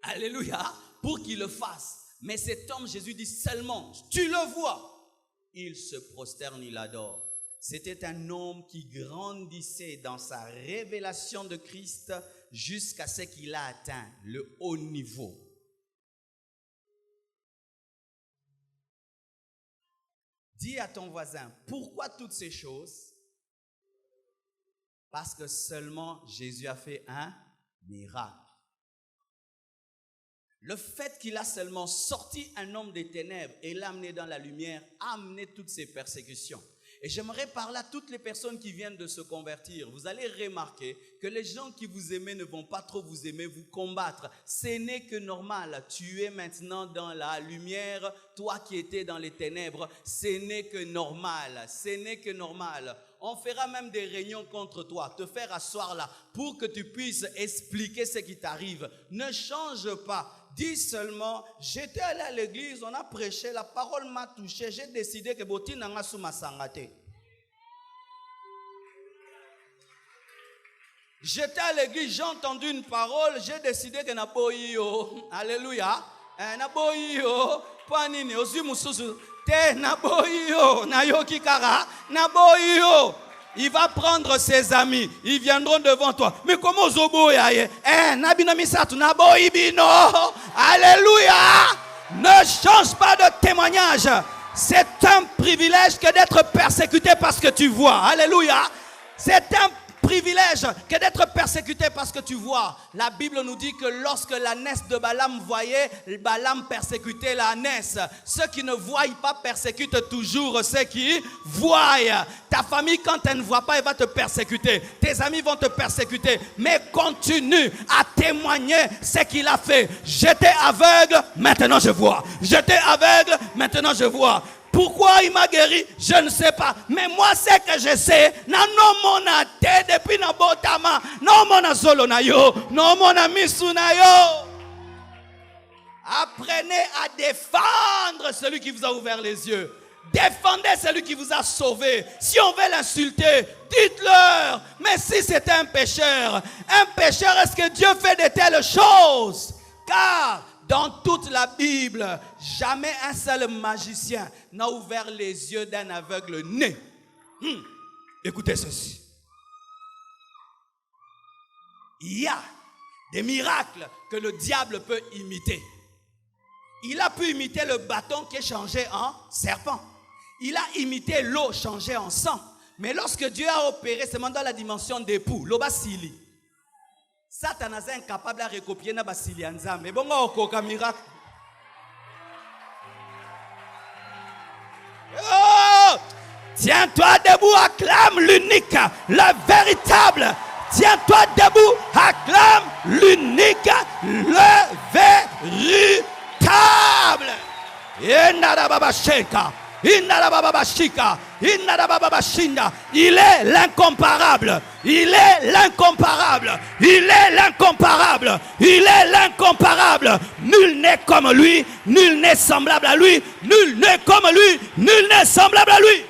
Alléluia. pour qu'il le fasse. Mais cet homme, Jésus dit seulement, tu le vois. Il se prosterne, il adore. C'était un homme qui grandissait dans sa révélation de Christ jusqu'à ce qu'il a atteint le haut niveau. Dis à ton voisin, pourquoi toutes ces choses? Parce que seulement Jésus a fait un miracle. Le fait qu'il a seulement sorti un homme des ténèbres et l'a amené dans la lumière a amené toutes ces persécutions. Et j'aimerais parler à toutes les personnes qui viennent de se convertir. Vous allez remarquer que les gens qui vous aiment ne vont pas trop vous aimer, vous combattre. Ce n'est que normal. Tu es maintenant dans la lumière, toi qui étais dans les ténèbres. Ce n'est que normal. Ce n'est que normal. On fera même des réunions contre toi, te faire asseoir là pour que tu puisses expliquer ce qui t'arrive. Ne change pas. Dis seulement, j'étais allé à l'église, on a prêché, la parole m'a touché, j'ai décidé que Boti nanga sou masangate. J'étais à l'église, j'ai entendu une parole, j'ai décidé que naboyi yo. Alléluia. Naboyi yo. Panini ozu mususu. Te naboyi yo. Nayoki kara. Naboyi yo. Il va prendre ses amis, ils viendront devant toi. Mais comment Zoboya? Nabinamisatu naboyi bino. Alléluia. Ne change pas de témoignage. C'est un privilège que d'être persécuté parce que tu vois. Alléluia. C'est un privilège que d'être persécuté parce que tu vois. La Bible nous dit que lorsque l'ânesse de Balaam voyait, Balaam persécutait l'ânesse. Ceux qui ne voient pas persécutent toujours ceux qui voient. Ta famille, quand elle ne voit pas, elle va te persécuter. Tes amis vont te persécuter. Mais continue à témoigner ce qu'il a fait. J'étais aveugle, maintenant je vois. J'étais aveugle, maintenant je vois. Pourquoi il m'a guéri? Je ne sais pas. Mais moi, ce que je sais, non mona te depuis na botama, non mona solo na yo, non mona misu na yo. Apprenez à défendre celui qui vous a ouvert les yeux. Défendez celui qui vous a sauvé. Si on veut l'insulter, dites-leur. Mais si c'est un pécheur, est-ce que Dieu fait de telles choses? Car dans toute la Bible, jamais un seul magicien n'a ouvert les yeux d'un aveugle né. Écoutez ceci. Il y a des miracles que le diable peut imiter. Il a pu imiter le bâton qui est changé en serpent. Il a imité l'eau changée en sang. Mais lorsque Dieu a opéré seulement dans la dimension d'époux, l'obasili, Satan est incapable de recopier na basili nzambe. Mais bon, okoka miracle. Oh! Tiens-toi debout, acclame l'unique, le véritable. Tiens-toi debout, acclame l'unique, le véritable. Il est l'incomparable. Il est l'incomparable. Il est l'incomparable. Il est l'incomparable. Nul n'est comme lui. Nul n'est semblable à lui. Nul n'est comme lui. Nul n'est semblable à lui.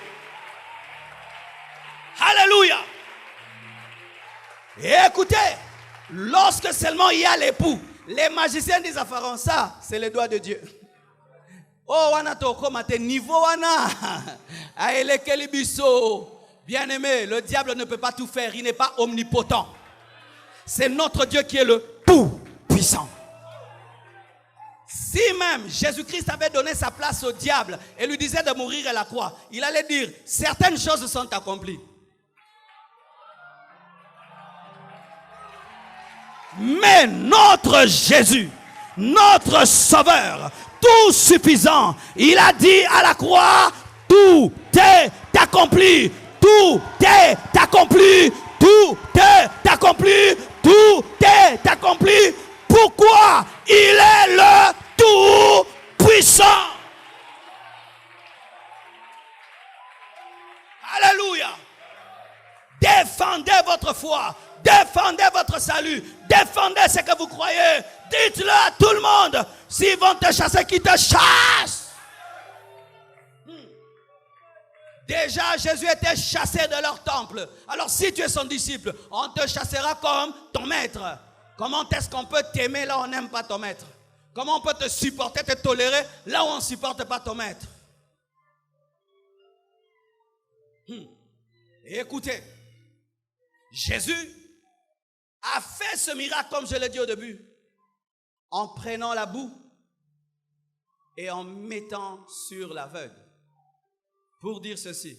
Alléluia. Et écoutez, lorsque seulement il y a l'époux, les magiciens disent à Pharaon, ça, c'est le doigt de Dieu. Oh, wana toko mate niveau wana. Aelekeli biso. Bien-aimé, le diable ne peut pas tout faire, il n'est pas omnipotent. C'est notre Dieu qui est le tout-puissant. Si même Jésus-Christ avait donné sa place au diable et lui disait de mourir à la croix, il allait dire, certaines choses sont accomplies. Mais notre Jésus, notre Sauveur, tout suffisant, il a dit à la croix, tout est accompli, tout est accompli, tout est accompli, tout est accompli. Pourquoi? Il est le tout-puissant. Alléluia. Défendez votre foi. Défendez votre salut. Défendez ce que vous croyez. Dites-le à tout le monde. S'ils vont te chasser, qu'ils te chassent. Déjà, Jésus était chassé de leur temple. Alors si tu es son disciple, on te chassera comme ton maître. Comment est-ce qu'on peut t'aimer là où on n'aime pas ton maître? Comment on peut te supporter, te tolérer là où on ne supporte pas ton maître? Et écoutez, Jésus a fait ce miracle, comme je l'ai dit au début, en prenant la boue et en mettant sur l'aveugle. Pour dire ceci,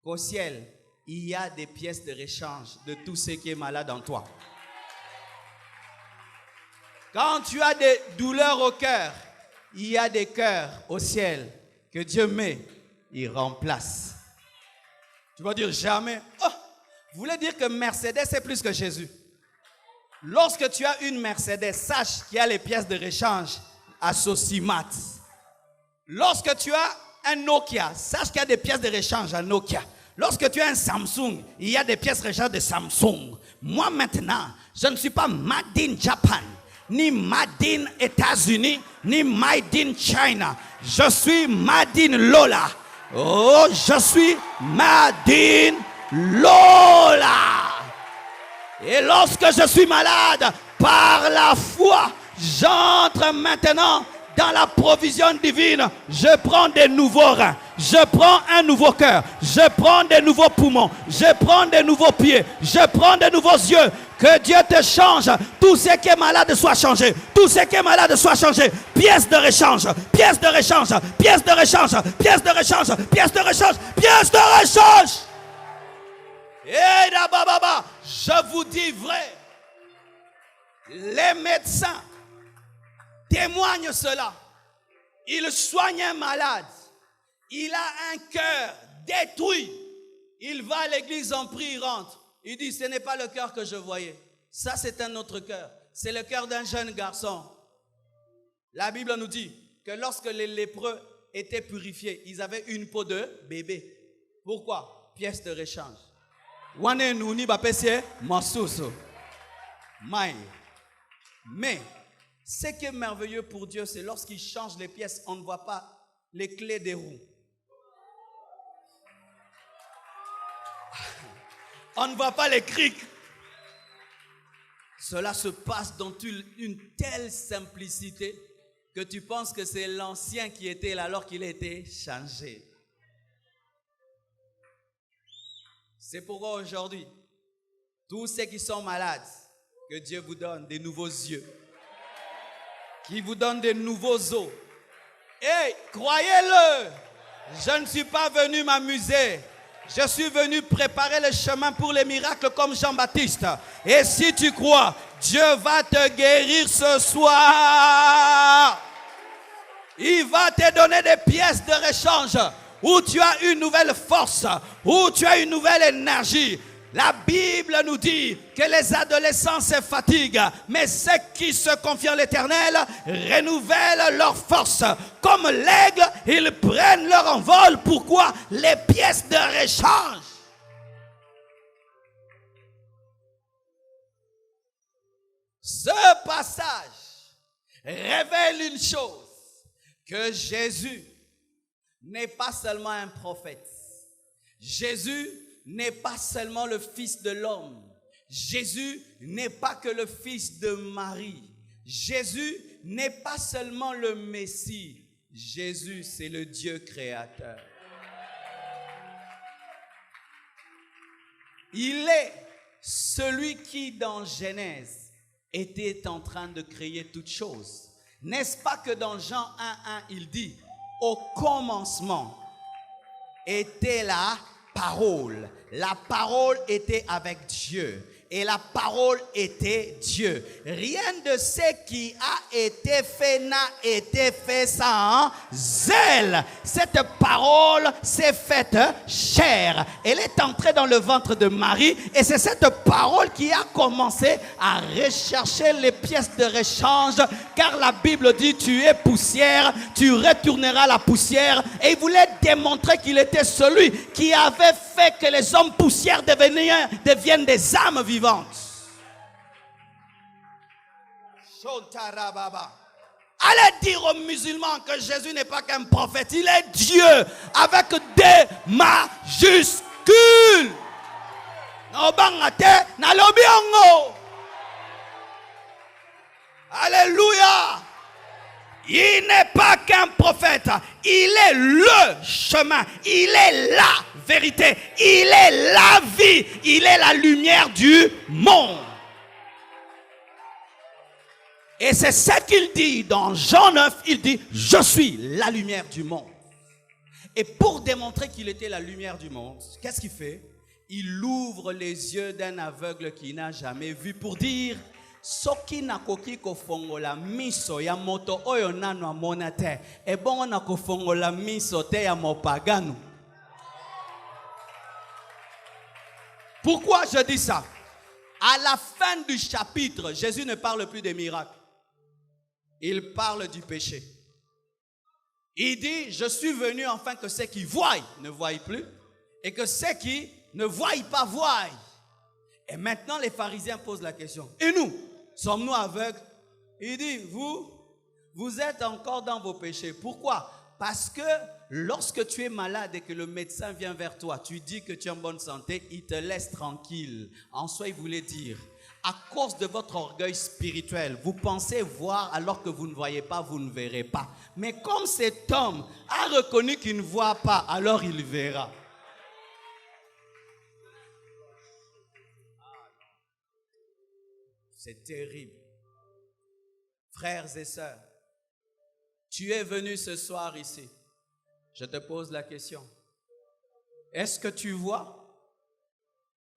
qu'au ciel, il y a des pièces de rechange de tout ce qui est malade en toi. Quand tu as des douleurs au cœur, il y a des cœurs au ciel que Dieu met, il remplace. Tu vas dire jamais. Oh, vous voulez dire que Mercedes c'est plus que Jésus? Lorsque tu as une Mercedes, sache qu'il y a les pièces de rechange à Sosimat. Lorsque tu as un Nokia, sache qu'il y a des pièces de rechange à Nokia. Lorsque tu as un Samsung, il y a des pièces de rechange de Samsung. Moi maintenant, je ne suis pas made in Japan, ni made in États-Unis, ni made in China. Je suis made in Lola. Oh, je suis made in Lola. Et lorsque je suis malade, par la foi, j'entre maintenant dans la provision divine. Je prends des nouveaux reins, je prends un nouveau cœur, je prends des nouveaux poumons, je prends des nouveaux pieds, je prends des nouveaux yeux. Que Dieu te change. Tout ce qui est malade soit changé. Tout ce qui est malade soit changé. Pièce de rechange, pièce de rechange, pièce de rechange, pièce de rechange, pièce de rechange, pièce de rechange. Et là, je vous dis vrai, les médecins témoignent cela. Il soigne un malade. Il a un cœur détruit. Il va à l'église en prière, il rentre. Il dit, ce n'est pas le cœur que je voyais. Ça, c'est un autre cœur. C'est le cœur d'un jeune garçon. La Bible nous dit que lorsque les lépreux étaient purifiés, ils avaient une peau de bébé. Pourquoi? Pièce de rechange. Mais ce qui est merveilleux pour Dieu, c'est lorsqu'il change les pièces, on ne voit pas les clés des roues. On ne voit pas les crics. Cela se passe dans une telle simplicité que tu penses que c'est l'ancien qui était là alors qu'il a été changé. C'est pourquoi aujourd'hui, tous ceux qui sont malades, que Dieu vous donne des nouveaux yeux, qui vous donne des nouveaux os. Et croyez-le, je ne suis pas venu m'amuser. Je suis venu préparer le chemin pour les miracles comme Jean-Baptiste. Et si tu crois, Dieu va te guérir ce soir. Il va te donner des pièces de rechange où tu as une nouvelle force, où tu as une nouvelle énergie. La Bible nous dit que les adolescents se fatiguent, mais ceux qui se confient en l'Éternel renouvellent leur force. Comme l'aigle, ils prennent leur envol. Pourquoi? Les pièces de rechange. Ce passage révèle une chose, que Jésus n'est pas seulement un prophète. Jésus n'est pas seulement le fils de l'homme. Jésus n'est pas que le fils de Marie. Jésus n'est pas seulement le Messie. Jésus, c'est le Dieu créateur. Il est celui qui, dans Genèse, était en train de créer toutes choses. N'est-ce pas que dans Jean 1:1, il dit, au commencement était la parole. La parole était avec Dieu. Et la parole était Dieu. Rien de ce qui a été fait n'a été fait sans zèle. Cette parole s'est faite chair. Elle est entrée dans le ventre de Marie. Et c'est cette parole qui a commencé à rechercher les pièces de rechange. Car la Bible dit, tu es poussière, tu retourneras la poussière. Et il voulait démontrer qu'il était celui qui avait fait que les hommes poussières deviennent des âmes vivantes. Allez dire aux musulmans que Jésus n'est pas qu'un prophète, il est Dieu avec des majuscules. Alléluia. Il n'est pas qu'un prophète, il est le chemin, il est la vérité, il est la vie, il est la lumière du monde. Et c'est ce qu'il dit dans Jean 9, il dit, je suis la lumière du monde. Et pour démontrer qu'il était la lumière du monde, qu'est-ce qu'il fait? Il ouvre les yeux d'un aveugle qui n'a jamais vu pour dire, soki nakoki kofongola miso ya moto oyo nano amona te, et bon na kofongola miso te ya mopagano. Pourquoi je dis ça? À la fin du chapitre, Jésus ne parle plus des miracles. Il parle du péché. Il dit, je suis venu afin que ceux qui voient ne voient plus et que ceux qui ne voient pas voient. Et maintenant, les pharisiens posent la question. Et nous, sommes-nous aveugles? Il dit, vous êtes encore dans vos péchés. Pourquoi? Parce que lorsque tu es malade et que le médecin vient vers toi, tu dis que tu es en bonne santé, il te laisse tranquille. En soi, il voulait dire, à cause de votre orgueil spirituel, vous pensez voir alors que vous ne voyez pas, vous ne verrez pas. Mais comme cet homme a reconnu qu'il ne voit pas, alors il verra. C'est terrible. Frères et sœurs, tu es venu ce soir ici. Je te pose la question. Est-ce que tu vois?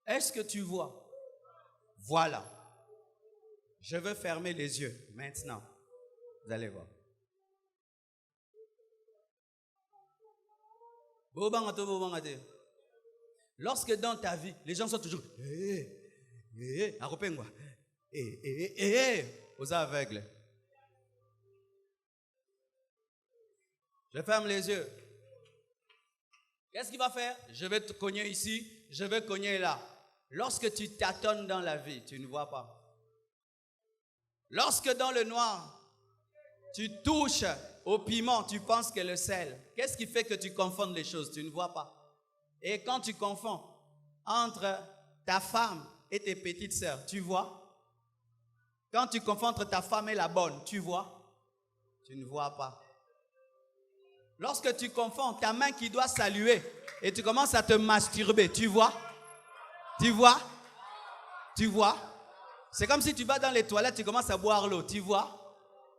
Est-ce que tu vois? Voilà. Je veux fermer les yeux maintenant. Vous allez voir. Lorsque dans ta vie, les gens sont toujours aux aveugles. Je ferme les yeux. Qu'est-ce qu'il va faire? Je vais te cogner ici, je vais cogner là. Lorsque tu tâtonnes dans la vie, tu ne vois pas. Lorsque dans le noir, tu touches au piment, tu penses que le sel. Qu'est-ce qui fait que tu confonds les choses? Tu ne vois pas. Et quand tu confonds entre ta femme et tes petites sœurs, tu vois? Quand tu confonds entre ta femme et la bonne, tu vois? Tu ne vois pas. Lorsque tu confonds ta main qui doit saluer et tu commences à te masturber, tu vois? Tu vois? Tu vois? C'est comme si tu vas dans les toilettes, tu commences à boire l'eau, tu vois?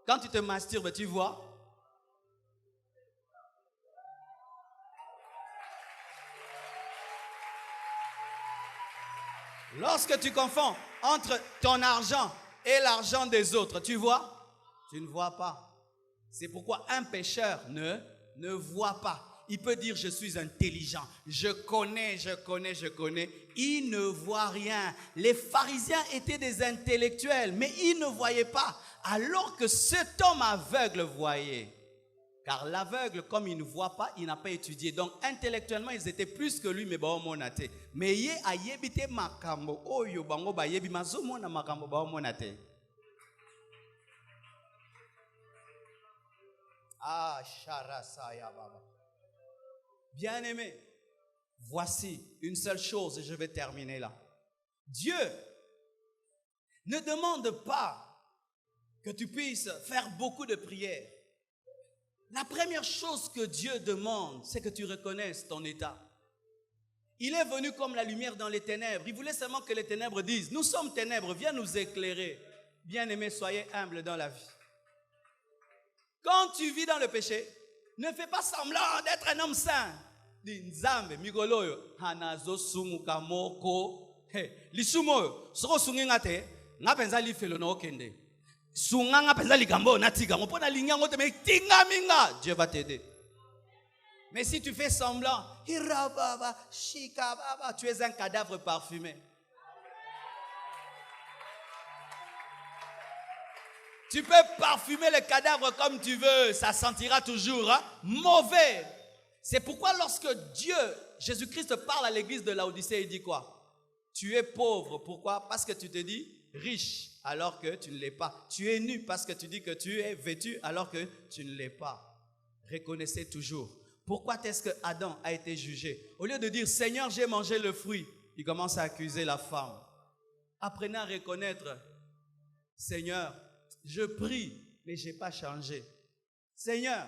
Quand tu te masturbes, tu vois? Lorsque tu confonds entre ton argent et l'argent des autres, tu vois? Tu ne vois pas. C'est pourquoi un pécheur ne voit pas. Il peut dire, je suis intelligent, je connais. Il ne voit rien. Les pharisiens étaient des intellectuels, mais ils ne voyaient pas. Alors que cet homme aveugle voyait. Car l'aveugle, comme il ne voit pas, il n'a pas étudié. Donc, intellectuellement, ils étaient plus que lui, mais bon, monate. Mais il a yebite makambo, oyo bango ba yebi mazomo na makambo ba monate. Ah, Sharasaya Baba. Bien-aimé, voici une seule chose et je vais terminer là. Dieu ne demande pas que tu puisses faire beaucoup de prières. La première chose que Dieu demande, c'est que tu reconnaisses ton état. Il est venu comme la lumière dans les ténèbres. Il voulait seulement que les ténèbres disent, nous sommes ténèbres, viens nous éclairer. Bien-aimé, soyez humbles dans la vie. Quand tu vis dans le péché, ne fais pas semblant d'être un homme saint. Nzambe migoloyo hanazo sumuka moko lisumo soko sunginga te ngapenza lifelo no okende sunga ngapenza likambo na tiga ngopona linyango te me tinga minga, Dieu va t'aider. Mais si tu fais semblant hirababa shikababa, tu es un cadavre parfumé. Tu peux parfumer le cadavre comme tu veux, ça sentira toujours mauvais. C'est pourquoi lorsque Dieu, Jésus-Christ parle à l'église de Laodicée, il dit quoi? Tu es pauvre, pourquoi? Parce que tu te dis riche alors que tu ne l'es pas. Tu es nu parce que tu dis que tu es vêtu alors que tu ne l'es pas. Reconnaissez toujours. Pourquoi est-ce que Adam a été jugé? Au lieu de dire Seigneur, j'ai mangé le fruit, il commence à accuser la femme. Apprenez à reconnaître, Seigneur, je prie, mais je n'ai pas changé. Seigneur,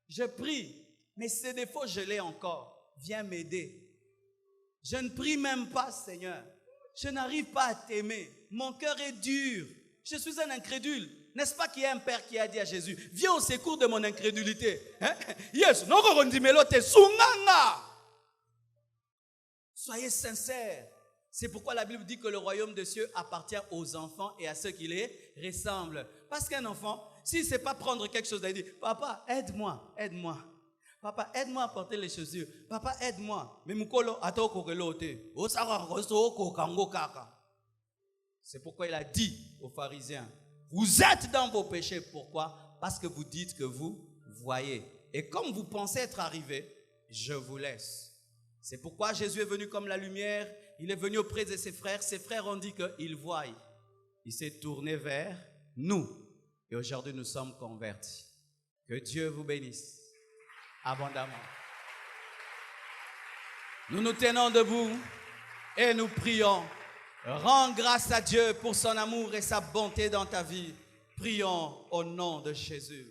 je prie, mais ces défauts, je l'ai encore. Viens m'aider. Je ne prie même pas, Seigneur. Je n'arrive pas à t'aimer. Mon cœur est dur. Je suis un incrédule. N'est-ce pas qu'il y a un père qui a dit à Jésus, viens au secours de mon incrédulité. Yes, soyez sincères. C'est pourquoi la Bible dit que le royaume des cieux appartient aux enfants et à ceux qui les ressemblent. Parce qu'un enfant, s'il ne sait pas prendre quelque chose, il dit, papa, aide-moi, aide-moi. Papa, aide-moi à porter les chaussures. Papa, aide-moi. Mais c'est pourquoi il a dit aux pharisiens, vous êtes dans vos péchés. Pourquoi? Parce que vous dites que vous voyez. Et comme vous pensez être arrivé, je vous laisse. C'est pourquoi Jésus est venu comme la lumière. Il est venu auprès de ses frères. Ses frères ont dit qu'ils voient. Il s'est tourné vers nous. Et aujourd'hui, nous sommes convertis. Que Dieu vous bénisse abondamment. Nous nous tenons debout et nous prions. Rends grâce à Dieu pour son amour et sa bonté dans ta vie. Prions au nom de Jésus.